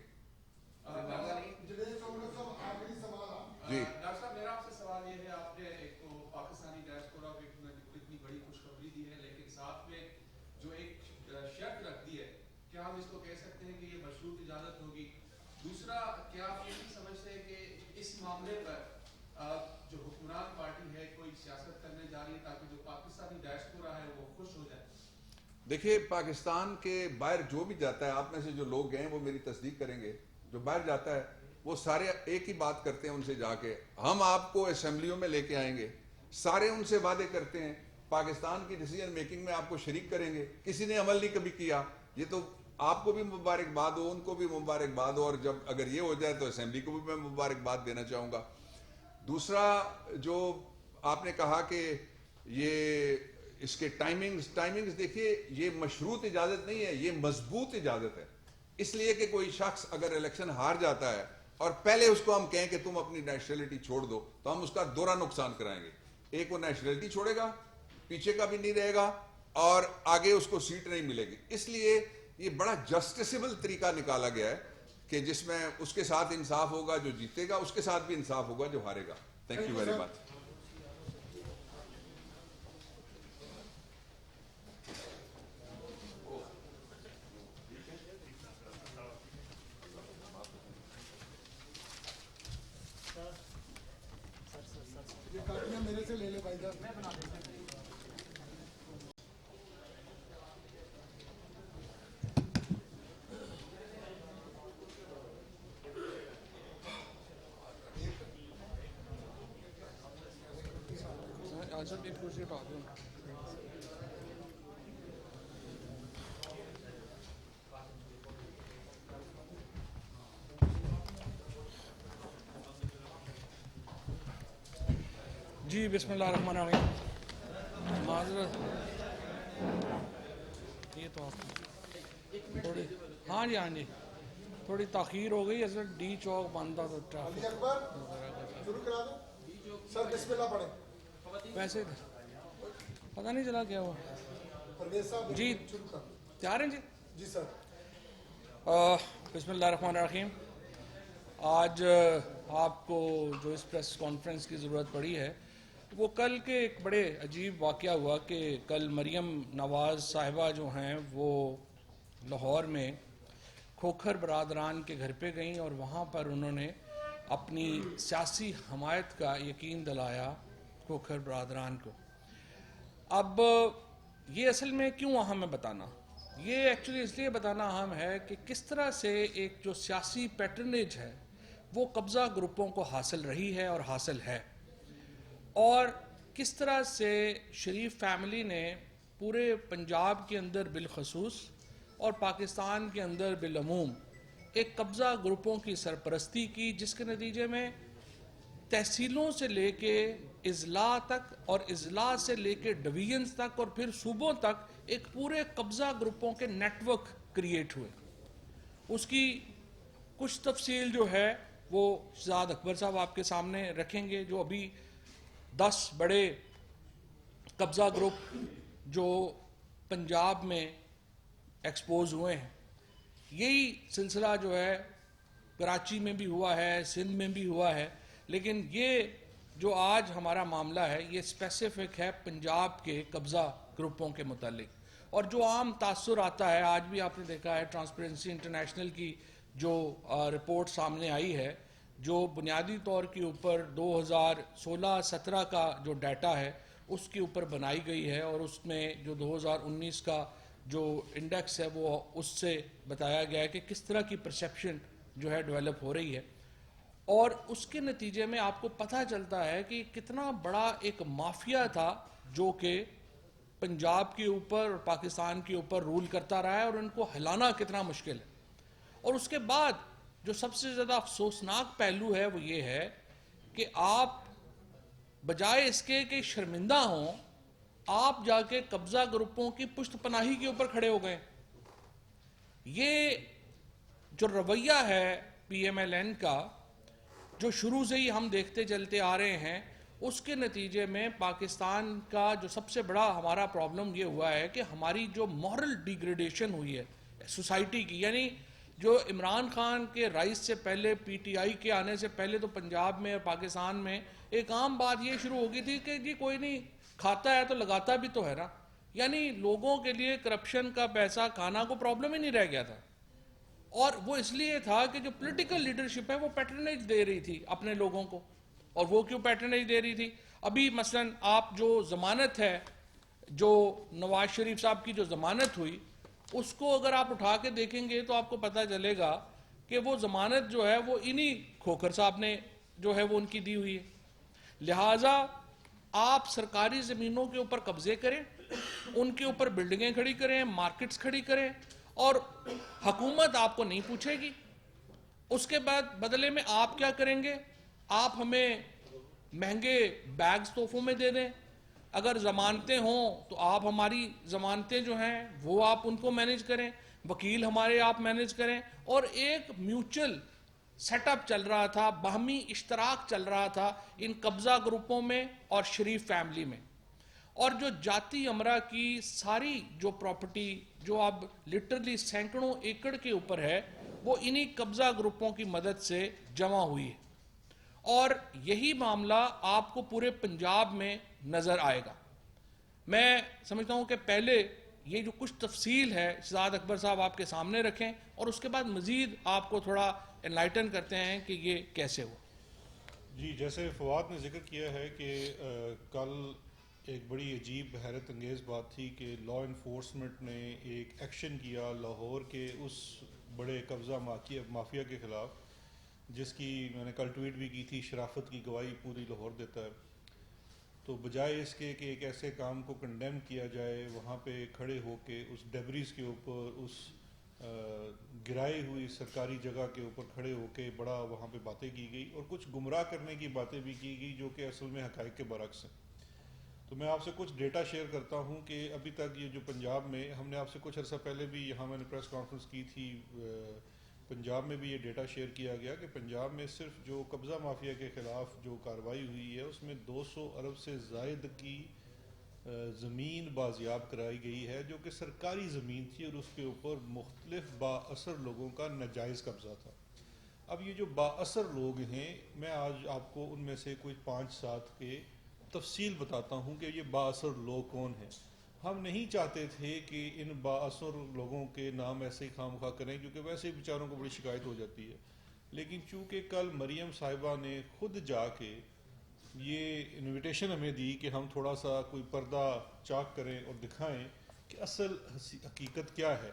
جی ڈاکٹر صاحب، میرا آپ سے سوال یہ ہے، آپ نے ایک تو پاکستانی ڈائسپورا کو اتنی بڑی خوشخبری دی ہے، لیکن ساتھ میں جو ایک شرط رکھ دی ہے، کیا ہم اس کو کہہ سکتے ہیں کہ یہ مشروط اجازت ہوگی؟ دوسرا، کیا آپ یہ نہیں سمجھتے ہیں کہ اس معاملے پر جو حکمران پارٹی ہے کوئی سیاست کرنے جا رہی ہے تاکہ جو پاکستانی ڈائسپورا ہے وہ خوش ہو جائے؟ دیکھیے، پاکستان کے باہر جو بھی جاتا ہے، آپ میں سے جو لوگ گئے ہیں وہ میری تصدیق کریں گے، جو باہر جاتا ہے وہ سارے ایک ہی بات کرتے ہیں ان سے جا کے، ہم آپ کو اسمبلیوں میں لے کے آئیں گے، سارے ان سے وعدے کرتے ہیں پاکستان کی ڈیسیجن میکنگ میں آپ کو شریک کریں گے، کسی نے عمل نہیں کبھی کیا۔ یہ تو آپ کو بھی مبارکباد ہو، ان کو بھی مبارکباد ہو، اور جب اگر یہ ہو جائے تو اسمبلی کو بھی میں مبارکباد دینا چاہوں گا۔ دوسرا، جو آپ نے کہا کہ یہ اس کے ٹائمنگز دیکھیے، یہ مشروط اجازت نہیں ہے، یہ مضبوط اجازت ہے، اس لیے کہ کوئی شخص اگر الیکشن ہار جاتا ہے اور پہلے اس کو ہم کہیں کہ تم اپنی نیشنلٹی چھوڑ دو تو ہم اس کا دوہرا نقصان کرائیں گے۔ ایک وہ نیشنلٹی چھوڑے گا، پیچھے کا بھی نہیں رہے گا، اور آگے اس کو سیٹ نہیں ملے گی۔ اس لیے یہ بڑا جسٹسیبل طریقہ نکالا گیا ہے کہ جس میں اس کے ساتھ انصاف ہوگا جو جیتے گا، اس کے ساتھ بھی انصاف ہوگا جو ہارے گا۔ Thank you very much. یہ کاپیاں میرے سے لے لے بھائی جان۔ جی بسم اللہ الرحمن الرحیم۔ معذرت، یہ تو تھوڑی، ہاں جی تھوڑی تاخیر ہو گئی، اصل ڈی چوک بند تھا تو ٹریفک اکبر شروع کرا دیں سر، بسم اللہ پڑھیں۔ ویسے پتہ نہیں چلا کیا ہوا۔ پرویز صاحب جی شروع کر۔ تیار ہیں؟ جی جی سر۔ بسم اللہ الرحمن الرحیم۔ آج آپ کو جو اس پریس کانفرنس کی ضرورت پڑی ہے وہ کل کے ایک بڑے عجیب واقعہ ہوا کہ کل مریم نواز صاحبہ جو ہیں وہ لاہور میں کھوکھر برادران کے گھر پہ گئیں اور وہاں پر انہوں نے اپنی سیاسی حمایت کا یقین دلایا کھوکھر برادران کو۔ اب یہ اصل میں کیوں اہم ہے بتانا؟ یہ ایکچولی اس لیے بتانا اہم ہے کہ کس طرح سے ایک جو سیاسی پیٹرنیج ہے وہ قبضہ گروپوں کو حاصل رہی ہے اور حاصل ہے، اور کس طرح سے شریف فیملی نے پورے پنجاب کے اندر بالخصوص اور پاکستان کے اندر بالعموم ایک قبضہ گروپوں کی سرپرستی کی، جس کے نتیجے میں تحصیلوں سے لے کے اضلاع تک اور اضلاع سے لے کے ڈویژنز تک اور پھر صوبوں تک ایک پورے قبضہ گروپوں کے نیٹ ورک کریٹ ہوئے۔ اس کی کچھ تفصیل جو ہے وہ شہزاد اکبر صاحب آپ کے سامنے رکھیں گے، جو ابھی 10 بڑے قبضہ گروپ جو پنجاب میں ایکسپوز ہوئے ہیں۔ یہی سلسلہ جو ہے کراچی میں بھی ہوا ہے، سندھ میں بھی ہوا ہے، لیکن یہ جو آج ہمارا معاملہ ہے یہ اسپیسیفک ہے پنجاب کے قبضہ گروپوں کے متعلق۔ اور جو عام تاثر آتا ہے، آج بھی آپ نے دیکھا ہے ٹرانسپیرنسی انٹرنیشنل کی جو رپورٹ سامنے آئی ہے، جو بنیادی طور کے اوپر 2016-17 کا جو ڈیٹا ہے اس کے اوپر بنائی گئی ہے، اور اس میں جو 2019 کا جو انڈیکس ہے وہ اس سے بتایا گیا ہے کہ کس طرح کی پرسیپشن جو ہے ڈیولپ ہو رہی ہے۔ اور اس کے نتیجے میں آپ کو پتہ چلتا ہے کہ کتنا بڑا ایک مافیا تھا جو کہ پنجاب کے اوپر اور پاکستان کے اوپر رول کرتا رہا ہے، اور ان کو ہلانا کتنا مشکل ہے. اور اس کے بعد جو سب سے زیادہ افسوسناک پہلو ہے وہ یہ ہے کہ آپ بجائے اس کے کہ شرمندہ ہوں، آپ جا کے قبضہ گروپوں کی پشت پناہی کے اوپر کھڑے ہو گئے. یہ جو رویہ ہے پی ایم ایل این کا، جو شروع سے ہی ہم دیکھتے چلتے آ رہے ہیں، اس کے نتیجے میں پاکستان کا جو سب سے بڑا ہمارا پرابلم یہ ہوا ہے کہ ہماری جو مورل ڈیگریڈیشن ہوئی ہے سوسائٹی کی. یعنی جو عمران خان کے رائز سے پہلے، پی ٹی آئی کے آنے سے پہلے تو پنجاب میں اور پاکستان میں ایک عام بات یہ شروع ہو گئی تھی کہ جی کوئی نہیں کھاتا ہے تو لگاتا بھی تو ہے نا. یعنی لوگوں کے لیے کرپشن کا پیسہ کھانا کو پرابلم ہی نہیں رہ گیا تھا. اور وہ اس لیے تھا کہ جو پولیٹیکل لیڈرشپ ہے وہ پیٹرنیج دے رہی تھی اپنے لوگوں کو. اور وہ کیوں پیٹرنیج دے رہی تھی؟ ابھی مثلا آپ جو ضمانت ہے، جو نواز شریف صاحب کی جو ضمانت ہوئی، اس کو اگر آپ اٹھا کے دیکھیں گے تو آپ کو پتہ چلے گا کہ وہ ضمانت جو ہے وہ انہی کھوکھر صاحب نے جو ہے وہ ان کی دی ہوئی ہے. لہٰذا آپ سرکاری زمینوں کے اوپر قبضے کریں، ان کے اوپر بلڈنگیں کھڑی کریں، مارکیٹس کھڑی کریں، اور حکومت آپ کو نہیں پوچھے گی. اس کے بعد بدلے میں آپ کیا کریں گے؟ آپ ہمیں مہنگے بیگز تحفوں میں دے دیں. اگر ضمانتیں ہوں تو آپ ہماری ضمانتیں جو ہیں وہ آپ ان کو مینیج کریں، وکیل ہمارے آپ مینیج کریں. اور ایک میوچل سیٹ اپ چل رہا تھا، باہمی اشتراک چل رہا تھا ان قبضہ گروپوں میں اور شریف فیملی میں. اور جو جاتی امرا کی ساری جو پراپرٹی جو اب لٹرلی سینکڑوں ایکڑ کے اوپر ہے، وہ انہی قبضہ گروپوں کی مدد سے جمع ہوئی ہے. اور یہی معاملہ آپ کو پورے پنجاب میں نظر آئے گا. میں سمجھتا ہوں کہ پہلے یہ جو کچھ تفصیل ہے شہزاد اکبر صاحب آپ کے سامنے رکھیں، اور اس کے بعد مزید آپ کو تھوڑا انلائٹن کرتے ہیں کہ یہ کیسے ہو. جی، جیسے فواد نے ذکر کیا ہے کہ کل ایک بڑی عجیب حیرت انگیز بات تھی کہ لا انفورسمنٹ نے ایک ایکشن کیا لاہور کے اس بڑے قبضہ مافیا کے خلاف، جس کی میں نے کل ٹویٹ بھی کی تھی، شرافت کی گواہی پوری لاہور دیتا ہے. تو بجائے اس کے کہ ایک ایسے کام کو کنڈیم کیا جائے، وہاں پہ کھڑے ہو کے اس ڈیبریز کے اوپر، اس گرائی ہوئی سرکاری جگہ کے اوپر کھڑے ہو کے بڑا وہاں پہ باتیں کی گئی، اور کچھ گمراہ کرنے کی باتیں بھی کی گئی جو کہ اصل میں حقائق کے برعکس ہیں. تو میں آپ سے کچھ ڈیٹا شیئر کرتا ہوں کہ ابھی تک یہ جو پنجاب میں، ہم نے آپ سے کچھ عرصہ پہلے بھی یہاں میں نے پریس کانفرنس کی تھی، پنجاب میں بھی یہ ڈیٹا شیئر کیا گیا کہ پنجاب میں صرف جو قبضہ مافیا کے خلاف جو کارروائی ہوئی ہے اس میں 200 ارب سے زائد کی زمین بازیاب کرائی گئی ہے، جو کہ سرکاری زمین تھی اور اس کے اوپر مختلف با اثر لوگوں کا ناجائز قبضہ تھا. اب یہ جو با اثر لوگ ہیں، میں آج آپ کو ان میں سے کوئی 5-7 کے تفصیل بتاتا ہوں کہ یہ با اثر لوگ کون ہیں. ہم نہیں چاہتے تھے کہ ان با اثر لوگوں کے نام ایسے ہی خواہ مخواہ کریں، کیونکہ ویسے ہی بیچاروں کو بڑی شکایت ہو جاتی ہے. لیکن چونکہ کل مریم صاحبہ نے خود جا کے یہ انویٹیشن ہمیں دی کہ ہم تھوڑا سا کوئی پردہ چاک کریں اور دکھائیں کہ اصل حقیقت کیا ہے،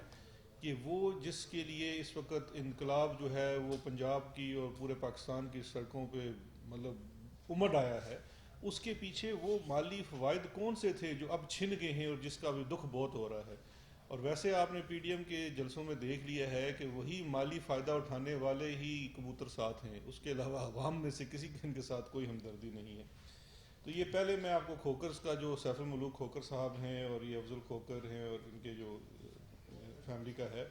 کہ وہ جس کے لیے اس وقت انقلاب جو ہے وہ پنجاب کی اور پورے پاکستان کی سڑکوں پہ مطلب امڈ آیا ہے، اس کے پیچھے وہ مالی فوائد کون سے تھے جو اب چھن گئے ہیں اور جس کا بھی دکھ بہت ہو رہا ہے. اور ویسے آپ نے پی ڈی ایم کے جلسوں میں دیکھ لیا ہے کہ وہی مالی فائدہ اٹھانے والے ہی کبوتر ساتھ ہیں، اس کے علاوہ عوام میں سے کسی ان کے ساتھ کوئی ہمدردی نہیں ہے. تو یہ پہلے میں آپ کو کھوکرز کا جو سیف الملوک کھوکر صاحب ہیں اور یہ افضل کھوکر ہیں اور ان کے جو فیملی کا ہے،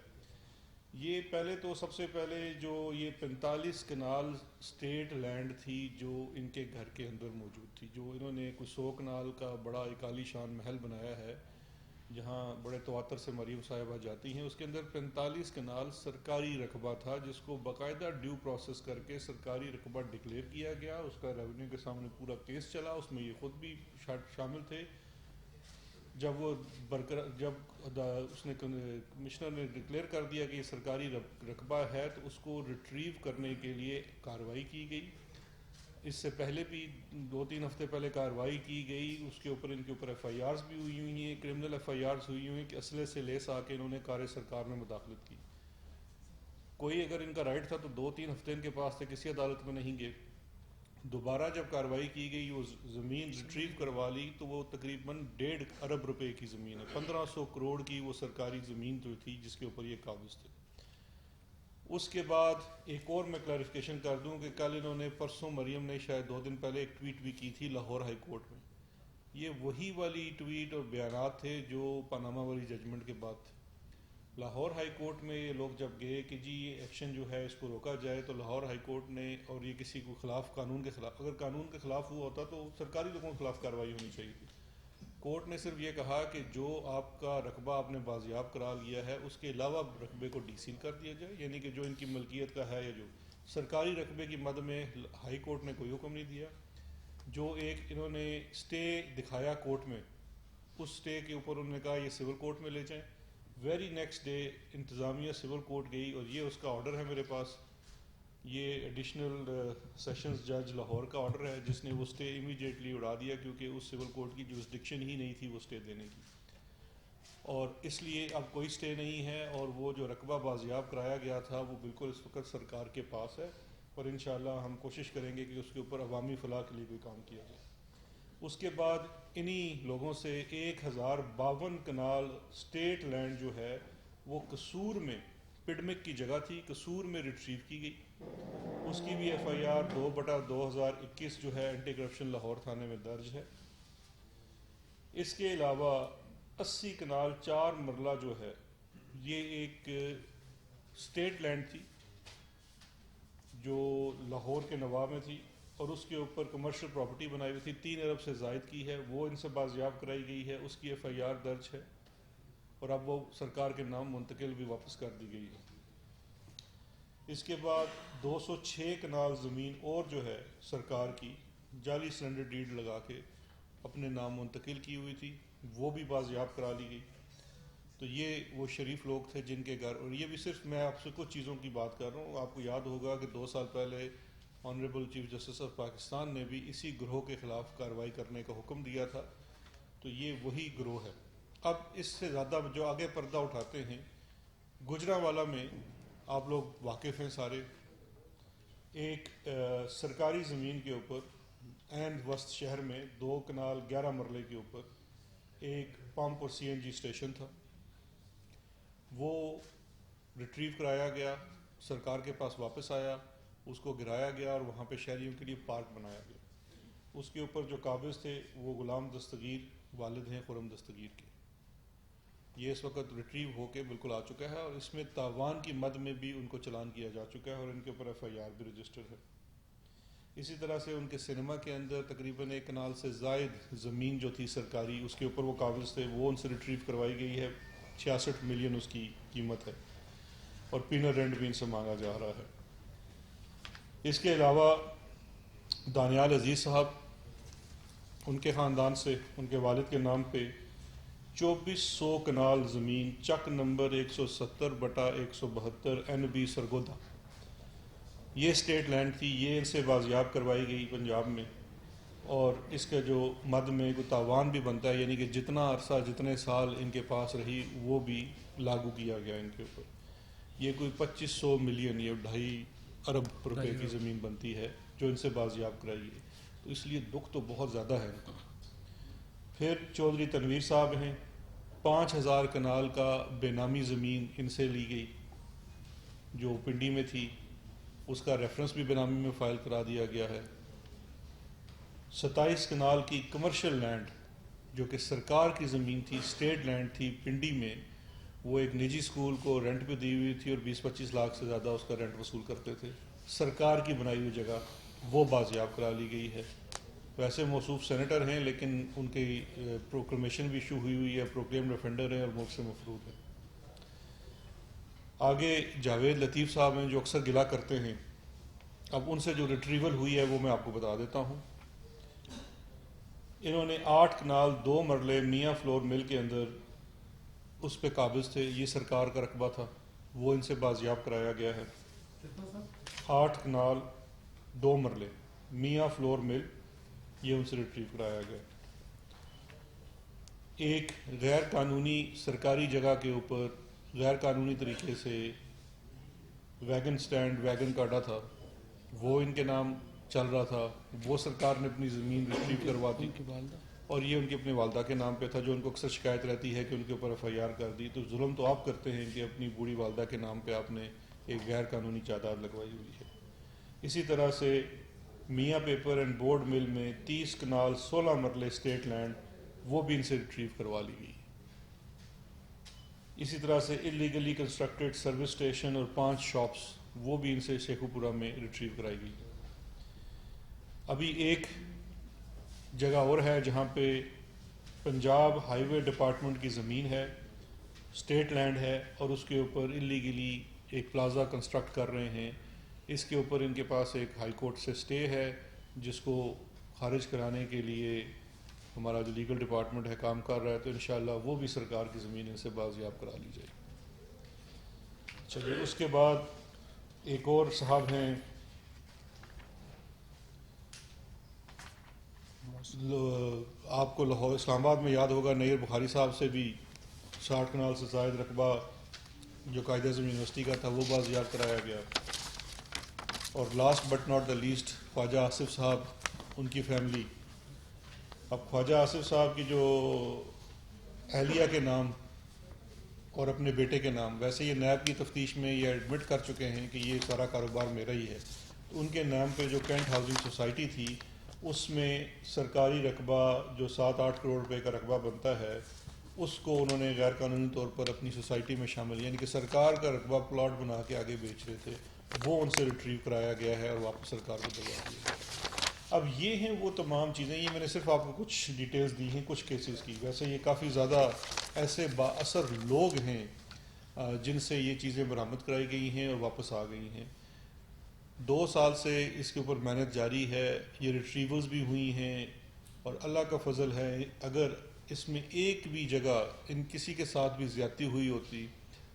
یہ پہلے تو سب سے پہلے جو یہ 45 کنال اسٹیٹ لینڈ تھی جو ان کے گھر کے اندر موجود تھی، جو انہوں نے کچھ 100 کنال کا بڑا ایک عالی شان محل بنایا ہے جہاں بڑے تواتر سے مریم صاحبہ جاتی ہیں. اس کے اندر 45 کنال سرکاری رقبہ تھا جس کو باقاعدہ ڈیو پروسیس کر کے سرکاری رقبہ ڈکلیئر کیا گیا. اس کا ریونیو کے سامنے پورا کیس چلا، اس میں یہ خود بھی شامل تھے. جب وہ جب اس نے کمشنر نے ڈکلیئر کر دیا کہ یہ سرکاری رقبہ ہے تو اس کو ریٹریو کرنے کے لیے کارروائی کی گئی. اس سے پہلے بھی 2-3 ہفتے پہلے کارروائی کی گئی، اس کے اوپر ان کے اوپر ایف آئی آرز بھی ہوئی ہیں، کرمنل ایف آئی آرز ہوئی ہیں کہ اسلحے سے لیس آ کے انہوں نے کار سرکار میں مداخلت کی. کوئی اگر ان کا رائٹ تھا تو 2-3 ہفتے ان کے پاس تھے، کسی عدالت میں نہیں گئے. دوبارہ جب کارروائی کی گئی وہ زمین ریٹریو کروا لی تو وہ تقریباً 1.5 ارب روپے کی زمین ہے، 1500 کروڑ کی وہ سرکاری زمین جو تھی جس کے اوپر یہ قابض تھے. اس کے بعد ایک اور میں کلیریفیکیشن کر دوں کہ کل انہوں نے پرسوں مریم نے شاید 2 دن پہلے ایک ٹویٹ بھی کی تھی لاہور ہائی کورٹ میں. یہ وہی والی ٹویٹ اور بیانات تھے جو پاناما والی ججمنٹ کے بعد تھے. لاہور ہائی کورٹ میں یہ لوگ جب گئے کہ جی یہ ایکشن جو ہے اس کو روکا جائے تو لاہور ہائی کورٹ نے، اور یہ کسی کو خلاف قانون کے خلاف، اگر قانون کے خلاف ہوا ہوتا تو سرکاری لوگوں کے خلاف کارروائی ہونی چاہیے تھی. کورٹ نے صرف یہ کہا کہ جو آپ کا رقبہ آپ نے بازیاب کرا لیا ہے اس کے علاوہ رقبے کو ڈی سیل کر دیا جائے، یعنی کہ جو ان کی ملکیت کا ہے یا جو سرکاری رقبے کی مد میں ہائی کورٹ نے کوئی حکم نہیں دیا. جو ایک انہوں نے سٹے دکھایا کورٹ میں، اس سٹے کے اوپر انہوں نے کہا یہ سول کورٹ میں لے جائیں. ویری نیکسٹ ڈے انتظامیہ سول کورٹ گئی اور یہ اس کا آرڈر ہے میرے پاس، یہ ایڈیشنل سیشنز جج لاہور کا آرڈر ہے جس نے وہ سٹے امیڈیٹلی اڑا دیا کیونکہ اس سول کورٹ کی جورسڈکشن ہی نہیں تھی وہ سٹے دینے کی، اور اس لیے اب کوئی سٹے نہیں ہے اور وہ جو رقبہ بازیاب کرایا گیا تھا وہ بالکل اس وقت سرکار کے پاس ہے، اور انشاءاللہ ہم کوشش کریں گے کہ اس کے اوپر عوامی فلاح کے لیے کوئی کام کیا جائے. اس کے بعد انہی لوگوں سے 1052 کنال اسٹیٹ لینڈ جو ہے وہ قصور میں، پڈمک کی جگہ تھی، قصور میں ریٹریو کی گئی. اس کی بھی ایف آئی آر 2/2021 جو ہے اینٹی کرپشن لاہور تھانے میں درج ہے. اس کے علاوہ 80 کنال 4 مرلہ جو ہے یہ ایک اسٹیٹ لینڈ تھی جو لاہور کے نواب میں تھی، اور اس کے اوپر کمرشل پراپرٹی بنائی ہوئی تھی، 3 ارب سے زائد کی ہے، وہ ان سے بازیاب کرائی گئی ہے، اس کی ایف آئی آر درج ہے اور اب وہ سرکار کے نام منتقل بھی واپس کر دی گئی ہے. اس کے بعد 206 کنال زمین اور جو ہے سرکار کی جعلی سرنڈر ڈیڈ لگا کے اپنے نام منتقل کی ہوئی تھی، وہ بھی بازیاب کرا لی گئی. تو یہ وہ شریف لوگ تھے جن کے گھر، اور یہ بھی صرف میں آپ سے کچھ چیزوں کی بات کر رہا ہوں. آپ کو یاد ہوگا کہ 2 سال پہلے honourable chief justice of Pakistan نے بھی اسی گروہ کے خلاف کارروائی کرنے کا حکم دیا تھا. تو یہ وہی گروہ ہے. اب اس سے زیادہ جو آگے پردہ اٹھاتے ہیں، گجرانوالہ میں آپ لوگ واقف ہیں سارے، ایک سرکاری زمین کے اوپر عین وسط شہر میں 2 کنال 11 مرلے کے اوپر ایک پمپ اور سی این جی اسٹیشن تھا. وہ ریٹریو کرایا گیا، سرکار کے پاس واپس آیا، اس کو گرایا گیا اور وہاں پہ شہریوں کے لیے پارک بنایا گیا. اس کے اوپر جو قابض تھے وہ غلام دستگیر والد ہیں خرم دستگیر کے. یہ اس وقت ریٹریو ہو کے بالکل آ چکا ہے اور اس میں تاوان کی مد میں بھی ان کو چلان کیا جا چکا ہے اور ان کے اوپر ایف آئی آر بھی رجسٹر ہے. اسی طرح سے ان کے سنیما کے اندر تقریباً 1 کنال سے زائد زمین جو تھی سرکاری، اس کے اوپر وہ قابض تھے، وہ ان سے ریٹریو کروائی گئی ہے. 66 ملین اس کی قیمت ہے اور پینل رینٹ بھی ان سے مانگا جا رہا ہے. اس کے علاوہ دانیال عزیز صاحب، ان کے خاندان سے ان کے والد کے نام پہ 2400 کنال زمین چک نمبر 170/172 NB سرگودا، یہ اسٹیٹ لینڈ تھی، یہ ان سے بازیاب کروائی گئی پنجاب میں، اور اس کا جو مد میں کوئی تاوان بھی بنتا ہے، یعنی کہ جتنا عرصہ جتنے سال ان کے پاس رہی وہ بھی لاگو کیا گیا ان کے اوپر. یہ کوئی 2500 ملین یا 2.5 ارب روپے کی زمین بنتی ہے جو ان سے بازیاب کرائی گئی. تو اس لیے دکھ تو بہت زیادہ ہے ان کا. پھر چودھری تنویر صاحب ہیں، 5000 کنال کا بے نامی زمین ان سے لی گئی جو پنڈی میں تھی، اس کا ریفرنس بھی بے نامی میں فائل کرا دیا گیا ہے. 27 کنال کی کمرشل لینڈ جو کہ سرکار کی زمین تھی، اسٹیٹ لینڈ تھی پنڈی میں، وہ ایک نجی اسکول کو رینٹ پہ دی ہوئی تھی اور 20-25 لاکھ سے زیادہ اس کا رینٹ وصول کرتے تھے. سرکار کی بنائی ہوئی جگہ وہ بازیاب کرا لی گئی ہے. ویسے موصوف سینیٹر ہیں لیکن ان کی پروکلیمیشن بھی ایشو ہوئی ہے، پروکلیم ریفینڈر ہیں اور ملک سے مفروض ہیں. آگے جاوید لطیف صاحب ہیں جو اکثر گلا کرتے ہیں. اب ان سے جو ریٹریول ہوئی ہے وہ میں آپ کو بتا دیتا ہوں. انہوں نے 8 کنال 2 مرلے میاں فلور مل کے اندر اس پہ قابض تھے، یہ سرکار کا رقبہ تھا، وہ ان سے بازیاب کرایا گیا ہے. 8 کنال 2 مرلے میاں فلور مل، یہ ان سے ریٹریو کرایا گیا. ایک غیر قانونی سرکاری جگہ کے اوپر غیر قانونی طریقے سے ویگن سٹینڈ ویگن کاٹا تھا وہ ان کے نام چل رہا تھا، وہ سرکار نے اپنی زمین ریٹریو کروا دی اور یہ ان کی اپنی والدہ کے نام پہ تھا، جو ان کو اکثر شکایت رہتی ہے کہ ان کے اوپر ایف آئی آر کر دی. تو ظلم تو آپ کرتے ہیں کہ اپنی بوڑھی والدہ کے نام پہ آپ نے ایک غیر قانونی جائیداد لگوائی ہوئی ہے. اسی طرح سے میاں پیپر اینڈ بورڈ مل میں 30 کنال 16 مرلے اسٹیٹ لینڈ وہ بھی ان سے ریٹریو کروا لی گئی. اسی طرح سے انلیگلی کنسٹرکٹڈ سروس اسٹیشن اور 5 شاپس وہ بھی ان سے شیخو پورہ میں ریٹریو کرائی گئی. ابھی ایک جگہ اور ہے جہاں پہ پنجاب ہائی وے ڈپارٹمنٹ کی زمین ہے، اسٹیٹ لینڈ ہے، اور اس کے اوپر انلیگلی ایک پلازا کنسٹرکٹ کر رہے ہیں. اس کے اوپر ان کے پاس ایک ہائی کورٹ سے اسٹے ہے جس کو خارج کرانے کے لیے ہمارا جو لیگل ڈپارٹمنٹ ہے کام کر رہا ہے. تو انشاءاللہ وہ بھی سرکار کی زمین ان سے بازیاب کرا لی جائے. چلیے اس کے بعد ایک اور صاحب ہیں آپ کو لاہور اسلام آباد میں یاد ہوگا نیر بخاری صاحب سے بھی 60 کنال سے زائد رقبہ جو قائد اعظم یونیورسٹی کا تھا وہ بازیاب کرایا گیا. اور last but not the least Khawaja Asif صاحب ان کی فیملی. اب خواجہ آصف صاحب کی جو اہلیہ کے نام اور اپنے بیٹے کے نام، ویسے یہ نیب کی تفتیش میں یہ ایڈمٹ کر چکے ہیں کہ یہ سارا کاروبار میرا ہی ہے. تو ان کے نام پہ جو کینٹ ہاؤسنگ سوسائٹی تھی اس میں سرکاری رقبہ جو 7-8 کروڑ روپے کا رقبہ بنتا ہے اس کو انہوں نے غیر قانونی طور پر اپنی سوسائٹی میں شامل، یعنی کہ سرکار کا رقبہ پلاٹ بنا کے آگے بیچ رہے تھے، وہ ان سے ریٹریو کرایا گیا ہے اور واپس سرکار کو دلوا دیا گیا. اب یہ ہیں وہ تمام چیزیں، یہ میں نے صرف آپ کو کچھ ڈیٹیلز دی ہیں کچھ کیسز کی. ویسے یہ کافی زیادہ ایسے با اثر لوگ ہیں جن سے یہ چیزیں برآمد کرائی گئی ہیں اور واپس آ گئی ہیں. 2 سال سے اس کے اوپر محنت جاری ہے، یہ ریٹریولز بھی ہوئی ہیں اور اللہ کا فضل ہے اگر اس میں ایک بھی جگہ ان کسی کے ساتھ بھی زیادتی ہوئی ہوتی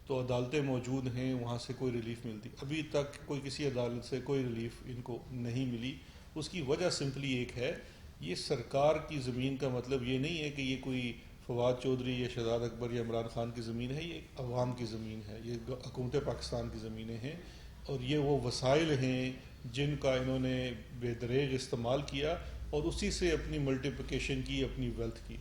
تو عدالتیں موجود ہیں، وہاں سے کوئی ریلیف ملتی. ابھی تک کوئی کسی عدالت سے کوئی ریلیف ان کو نہیں ملی. اس کی وجہ سمپلی ایک ہے، یہ سرکار کی زمین کا مطلب یہ نہیں ہے کہ یہ کوئی فواد چودھری یا شہزاد اکبر یا عمران خان کی زمین ہے، یہ عوام کی زمین ہے، یہ حکومت پاکستان کی زمینیں ہیں اور یہ وہ وسائل ہیں جن کا انہوں نے بے دریغ استعمال کیا اور اسی سے اپنی ملٹیپلیکیشن کی، اپنی ویلتھ کی.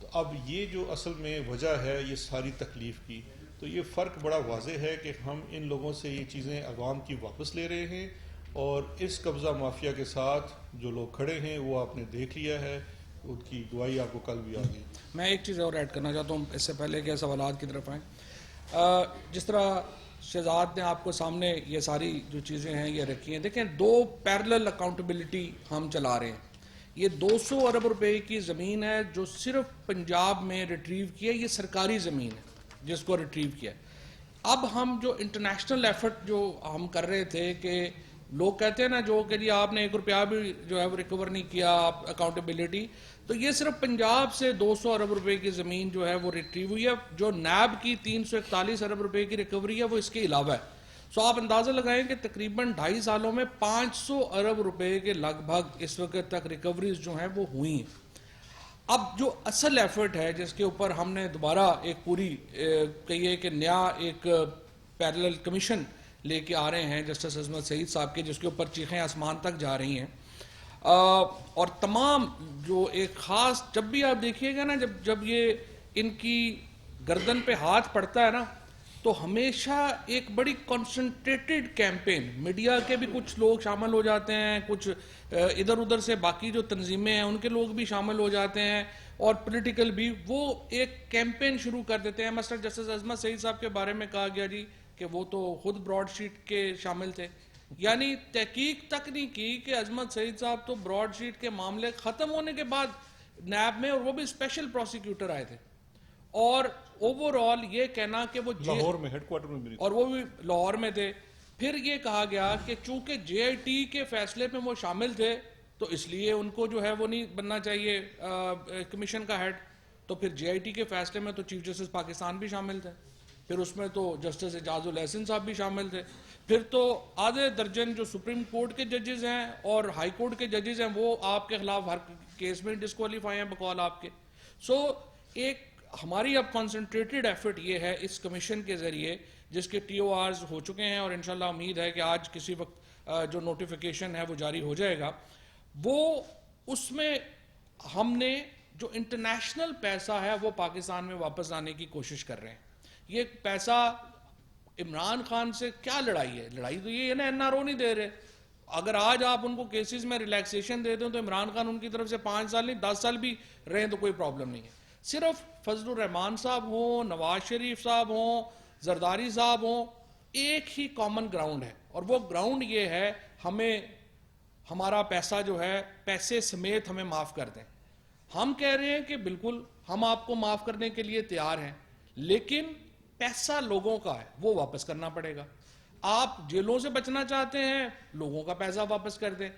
تو اب یہ جو اصل میں وجہ ہے یہ ساری تکلیف کی، تو یہ فرق بڑا واضح ہے کہ ہم ان لوگوں سے یہ چیزیں عوام کی واپس لے رہے ہیں اور اس قبضہ مافیا کے ساتھ جو لوگ کھڑے ہیں وہ آپ نے دیکھ لیا ہے، ان کی گواہی آپ کو کل بھی آ گئی. میں ایک چیز اور ایڈ کرنا چاہتا ہوں اس سے پہلے کہ سوالات کی طرف آئیں. جس طرح شہزاد نے آپ کو سامنے یہ ساری جو چیزیں ہیں یہ رکھی ہیں، دیکھیں 2 پیرلل اکاؤنٹیبلٹی ہم چلا رہے ہیں. یہ 200 ارب روپے کی زمین ہے جو صرف پنجاب میں ریٹریو کی ہے، یہ سرکاری زمین ہے جس کو ریٹریو کیا ہے. اب ہم جو انٹرنیشنل ایفرٹ جو ہم کر رہے تھے کہ لوگ کہتے ہیں نا جو کہ جی آپ نے 1 روپیہ بھی جو ہے وہ ریکور نہیں کیا اکاؤنٹیبلٹی، تو یہ صرف پنجاب سے 200 ارب روپے کی زمین جو ہے وہ ریٹریو ہوئی ہے. جو نیب کی 341 ارب روپے کی ریکوری ہے وہ اس کے علاوہ ہے. سو آپ اندازہ لگائیں کہ تقریباً 2.5 سالوں میں 500 ارب روپے کے لگ بھگ اس وقت تک ریکوریز جو ہیں وہ ہوئی ہیں. اب جو اصل ایفرٹ ہے جس کے اوپر ہم نے دوبارہ ایک پوری کہیے کہ نیا ایک پیرلل کمیشن لے کے آ رہے ہیں جسٹس عصمت سعید صاحب کے، جس کے اوپر چیخیں آسمان تک جا رہی ہیں. اور تمام جو ایک خاص جب بھی آپ دیکھیے گا نا جب یہ ان کی گردن پہ ہاتھ پڑتا ہے نا تو ہمیشہ ایک بڑی کنسنٹریٹڈ کیمپین، میڈیا کے بھی کچھ لوگ شامل ہو جاتے ہیں، کچھ ادھر ادھر سے باقی جو تنظیمیں ہیں ان کے لوگ بھی شامل ہو جاتے ہیں اور پولیٹیکل بھی، وہ ایک کیمپین شروع کر دیتے ہیں. مثلا جسٹس عصمت سعید صاحب کے بارے میں کہا گیا جی کہ وہ تو خود براڈ شیٹ کے شامل تھے، یعنی تحقیق تک نہیں کی کہ عصمت سعید صاحب تو براڈ شیٹ کے معاملے ختم ہونے کے بعد نیب میں، اور وہ بھی اسپیشل پروسیکیوٹر آئے تھے، اور اوور آل یہ کہنا کہ وہ لاہور میں ہیڈ کوارٹر میں بھی، اور وہ بھی لاہور میں تھے. پھر یہ کہا گیا کہ چونکہ جے آئی ٹی کے فیصلے میں وہ شامل تھے تو اس لیے ان کو جو ہے وہ نہیں بننا چاہیے کمیشن کا ہیڈ. تو پھر جے آئی ٹی کے فیصلے میں تو چیف جسٹس پاکستان بھی شامل تھے، پھر اس میں تو جسٹس اعجاز الاحسن صاحب بھی شامل تھے، پھر تو آدھے درجن جو سپریم کورٹ کے ججز ہیں اور ہائی کورٹ کے ججز ہیں وہ آپ کے خلاف ہر کیس میں ڈسکوالیفائی ہیں بقول آپ کے. سو ایک ہماری اب کنسنٹریٹڈ ایفرٹ یہ ہے اس کمیشن کے ذریعے جس کے TORs ہو چکے ہیں اور انشاءاللہ امید ہے کہ آج کسی وقت جو نوٹیفیکیشن ہے وہ جاری ہو جائے گا. وہ اس میں ہم نے جو انٹرنیشنل پیسہ ہے وہ پاکستان میں واپس لانے کی کوشش کر رہے ہیں. یہ پیسہ عمران خان سے کیا لڑائی ہے؟ لڑائی تو یہ ہے نا NRO نہیں دے رہے. اگر آج آپ ان کو کیسز میں ریلیکسیشن دے دیں تو عمران خان ان کی طرف سے 5 سال نہیں 10 سال بھی رہیں تو کوئی پرابلم نہیں ہے. صرف فضل الرحمان صاحب ہوں، نواز شریف صاحب ہوں، زرداری صاحب ہوں، ایک ہی کامن گراؤنڈ ہے اور وہ گراؤنڈ یہ ہے ہمیں ہمارا پیسہ جو ہے پیسے سمیت ہمیں معاف کر دیں. ہم کہہ رہے ہیں کہ بالکل ہم آپ کو معاف کرنے کے لیے تیار ہیں لیکن پیسہ لوگوں کا ہے وہ واپس کرنا پڑے گا. آپ جیلوں سے بچنا چاہتے ہیں لوگوں کا پیسہ واپس کر دیں.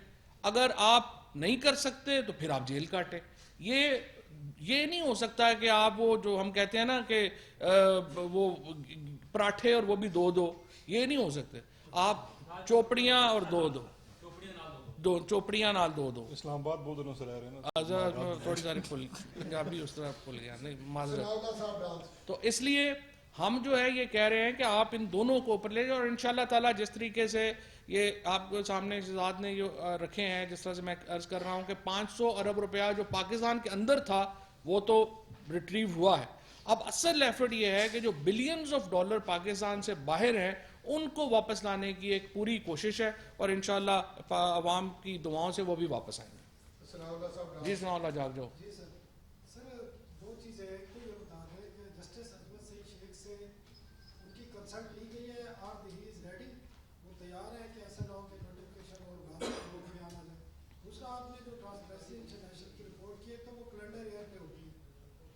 اگر آپ نہیں کر سکتے تو پھر آپ جیل کاٹیں. یہ نہیں ہو سکتا ہے کہ آپ وہ جو ہم کہتے ہیں نا کہ وہ پراٹھے اور وہ بھی دو یہ نہیں ہو سکتے. آپ چوپڑیاں اور دو چوپڑیاں نال دو. اسلام آباد بہت دنوں سے رہ رہے ہیں نا, تھوڑی ساری پنجابی اس طرح بھول گیا نہیں معذرت. تو اس لیے ہم جو ہے یہ کہہ رہے ہیں کہ آپ ان دونوں کو اوپر لے جائیں اور انشاءاللہ تعالیٰ جس طریقے سے یہ آپ کے سامنے شہزاد نے جو رکھے ہیں, جس طرح سے میں عرض کر رہا ہوں کہ 500 ارب روپیہ جو پاکستان کے اندر تھا وہ تو ریٹریو ہوا ہے. اب اصل ایفرٹ یہ ہے کہ جو بلینز آف ڈالر پاکستان سے باہر ہیں ان کو واپس لانے کی ایک پوری کوشش ہے اور انشاءاللہ عوام کی دعاؤں سے وہ بھی واپس آئیں گے. جی ثناء اللہ جاگ جاؤ. دو چیزیں ہیں کہ یہ بتا دیں کہ جسٹس عظمت سعید شیخ سے ان کی کنسلٹ لی گئی ہے اور ہی از ریڈی, وہ تیار ہے کہ ایسا نہ ہو کہ نوٹیفکیشن اور لوگ میں آنا جائے. دوسرا آپ نے جو ٹرانسپیرنسی انٹرنیشنل کی رپورٹ کی ہے تو وہ کیلنڈر ایئر پہ ہوتی ہے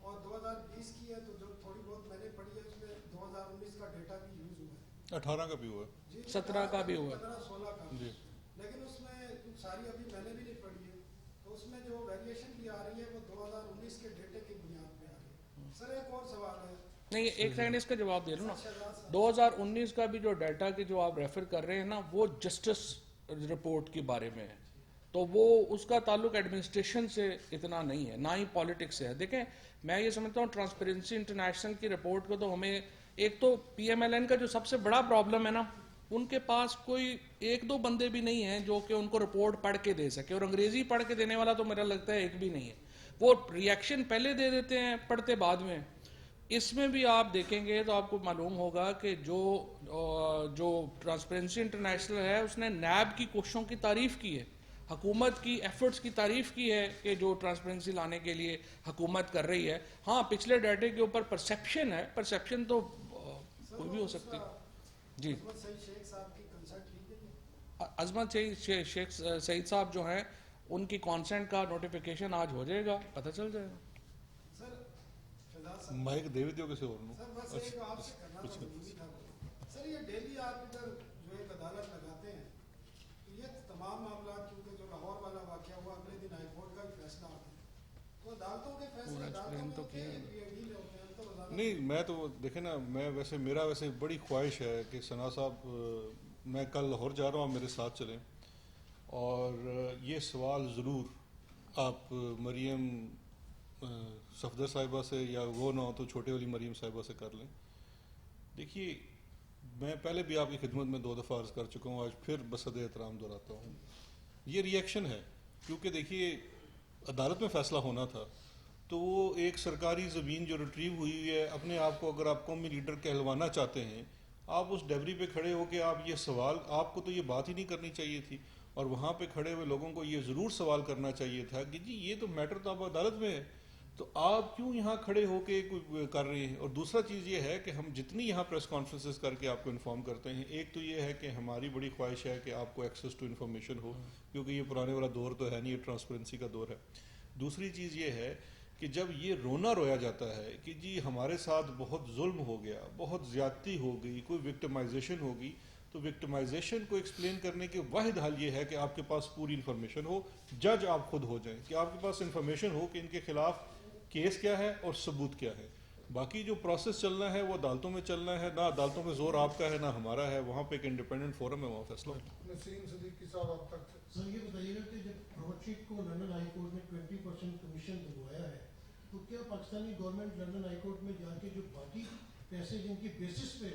اور 2020 کی ہے تو جو تھوڑی بہت میں نے پڑھی ہے اس میں 2019 کا ڈیٹا بھی یوز ہوا ہے, 18 کا بھی ہوا ہے, 17 کا بھی ہوا ہے, 16 کا جی. لیکن اس میں ساری ابھی میں نے بھی نہیں پڑھی ہے تو اس میں جو ویریشن بھی آ رہی ہے وہ 2019 کے ڈیٹے کی بنیاد پہ آ رہی ہے. سر ایک اور سوال ہے, نہیں ایک سیکنڈ اس کا جواب دے لوں نا. 2019 کا بھی جو ڈیٹا کی جو آپ ریفر کر رہے ہیں نا وہ جسٹس رپورٹ کے بارے میں ہے تو وہ اس کا تعلق ایڈمنسٹریشن سے اتنا نہیں ہے نہ ہی پالیٹکس سے ہے. دیکھیں میں یہ سمجھتا ہوں ٹرانسپیرنسی انٹرنیشنل کی رپورٹ کو تو ہمیں ایک تو PMLN کا جو سب سے بڑا پرابلم ہے نا ان کے پاس کوئی 1-2 بندے بھی نہیں ہیں جو کہ ان کو رپورٹ پڑھ کے دے سکے اور انگریزی پڑھ کے دینے والا تو میرا لگتا ہے ایک بھی نہیں ہے. وہ ریئیکشن پہلے دے دیتے ہیں پڑھتے بعد میں. اس میں بھی آپ دیکھیں گے تو آپ کو معلوم ہوگا کہ جو ٹرانسپیرنسی انٹرنیشنل ہے اس نے نیب کی کوششوں کی تعریف کی ہے, حکومت کی ایفرٹس کی تعریف کی ہے کہ جو ٹرانسپیرنسی لانے کے لیے حکومت کر رہی ہے. ہاں پچھلے ڈیٹے کے اوپر پرسیپشن ہے, پرسیپشن تو کوئی بھی ہو سکتی. جی عظمت شیخ سعید صاحب جو ہیں ان کی کانسنٹ کا نوٹیفیکیشن آج ہو جائے گا, پتہ چل جائے گا. مائک دے دیو کسی اور سر یہ ڈیلی آپ ادھر جو ایک عدالت لگاتے ہیں یہ تمام معاملات کیونکہ جو لاہور والا واقعہ ہوا اگلے دن ہائی کورٹ کا بھی فیصلہ آتا ہے تو عدالتوں کے فیصلے نہیں. میں تو دیکھیں نا میں میرا ویسے بڑی خواہش ہے کہ ثنا صاحب میں کل لاہور جا رہا ہوں میرے ساتھ چلیں اور یہ سوال ضرور آپ مریم صفدر صاحبہ سے یا وہ نہ ہو تو چھوٹے والی مریم صاحبہ سے کر لیں. دیکھیے میں پہلے بھی آپ کی خدمت میں 2 دفعہ عرض کر چکا ہوں, آج پھر بصد احترام دہراتا ہوں. یہ ریئیکشن ہے کیونکہ دیکھیے عدالت میں فیصلہ ہونا تھا تو وہ ایک سرکاری زمین جو ریٹریو ہوئی ہے اپنے آپ کو اگر آپ قومی لیڈر کہلوانا چاہتے ہیں آپ اس ڈیوری پہ کھڑے ہو کے آپ یہ سوال آپ کو تو یہ بات ہی نہیں کرنی چاہیے تھی اور وہاں پہ کھڑے ہوئے لوگوں کو یہ ضرور سوال کرنا چاہیے تھا کہ جی یہ تو میٹر تو اب عدالت میں ہے تو آپ کیوں یہاں کھڑے ہو کے کر رہے ہیں. اور دوسرا چیز یہ ہے کہ ہم جتنی یہاں پریس کانفرنسز کر کے آپ کو انفارم کرتے ہیں, ایک تو یہ ہے کہ ہماری بڑی خواہش ہے کہ آپ کو ایکسیس ٹو انفارمیشن ہو کیونکہ یہ پرانے والا دور تو ہے نہیں, یہ ٹرانسپیرنسی کا دور ہے. دوسری چیز یہ ہے کہ جب یہ رونا رویا جاتا ہے کہ جی ہمارے ساتھ بہت ظلم ہو گیا, بہت زیادتی ہو گئی, کوئی وکٹمائزیشن ہوگی, تو وکٹمائزیشن کو ایکسپلین کرنے کے واحد حل یہ ہے کہ آپ کے پاس پوری انفارمیشن ہو, جج آپ خود ہو جائیں کہ آپ کے پاس انفارمیشن ہو کہ ان کے خلاف کیس کیا ہے اور ثبوت کیا ہے. باقی جو پروسیس چلنا ہے وہ عدالتوں میں چلنا ہے, نہ عدالتوں میں زور آپ کا ہے نہ ہمارا ہے, وہاں پہ ایک انڈیپینڈنٹ فورم ہے, وہاں فیصلہ ہوگا. نسیم صدیقی صاحب آپ تک سر یہ بتائیے گا کہ جب بروڈ شیٹ کو لندن ہائی کورٹ نے 20% کمیشن دلوایا ہے تو کیا Pakistani government London high court میں جا کے جو باقی پیسے جن کی بیسس پہ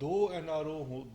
2 NRO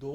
2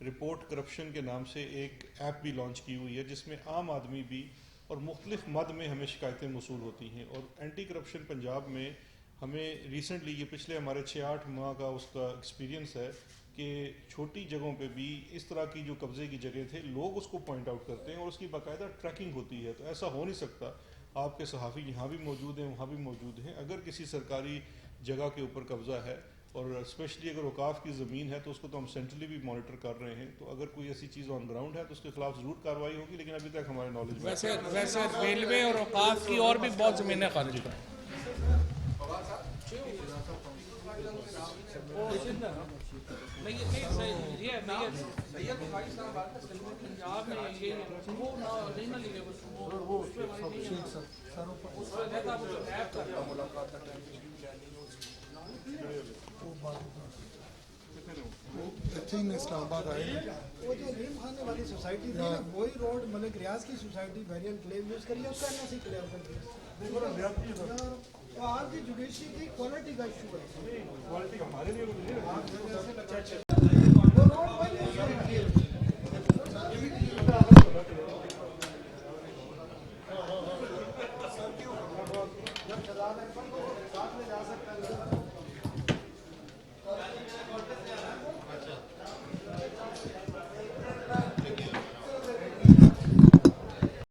رپورٹ کرپشن کے نام سے ایک ایپ بھی لانچ کی ہوئی ہے جس میں عام آدمی بھی اور مختلف مد میں ہمیں شکایتیں موصول ہوتی ہیں. اور اینٹی کرپشن پنجاب میں ہمیں ریسنٹلی یہ پچھلے ہمارے 6-8 ماہ کا اس کا ایکسپیرینس ہے کہ چھوٹی جگہوں پہ بھی اس طرح کی جو قبضے کی جگہ تھے لوگ اس کو پوائنٹ آؤٹ کرتے ہیں اور اس کی باقاعدہ ٹریکنگ ہوتی ہے. تو ایسا ہو نہیں سکتا. آپ کے صحافی یہاں بھی موجود ہیں وہاں بھی موجود ہیں. اگر کسی سرکاری جگہ کے اوپر قبضہ ہے اور اسپیشلی اگر اوقاف کی زمین ہے تو اس کو تو ہم سینٹرلی بھی مانیٹر کر رہے ہیں. تو اگر کوئی ایسی چیز آن گراؤنڈ ہے تو اس کے خلاف ضرور کارروائی ہوگی, لیکن ابھی تک ہمارے نالج میں ویسے ریلوے اور اوقاف کی اور بھی بہت زمینیں خارج ہیں. اسلام آباد آئے وہ جو نیم خانے والی سوسائٹی تھی وہی روڈ ملک ریاض کی سوسائٹی ویریئنٹ کلیم یوز کری اس کا این ایس سی کلیئر کر دیا. آپ کی جوڈیشری کی کوالٹی کا ایشو ہے. کوالٹی ہمارے لیے جب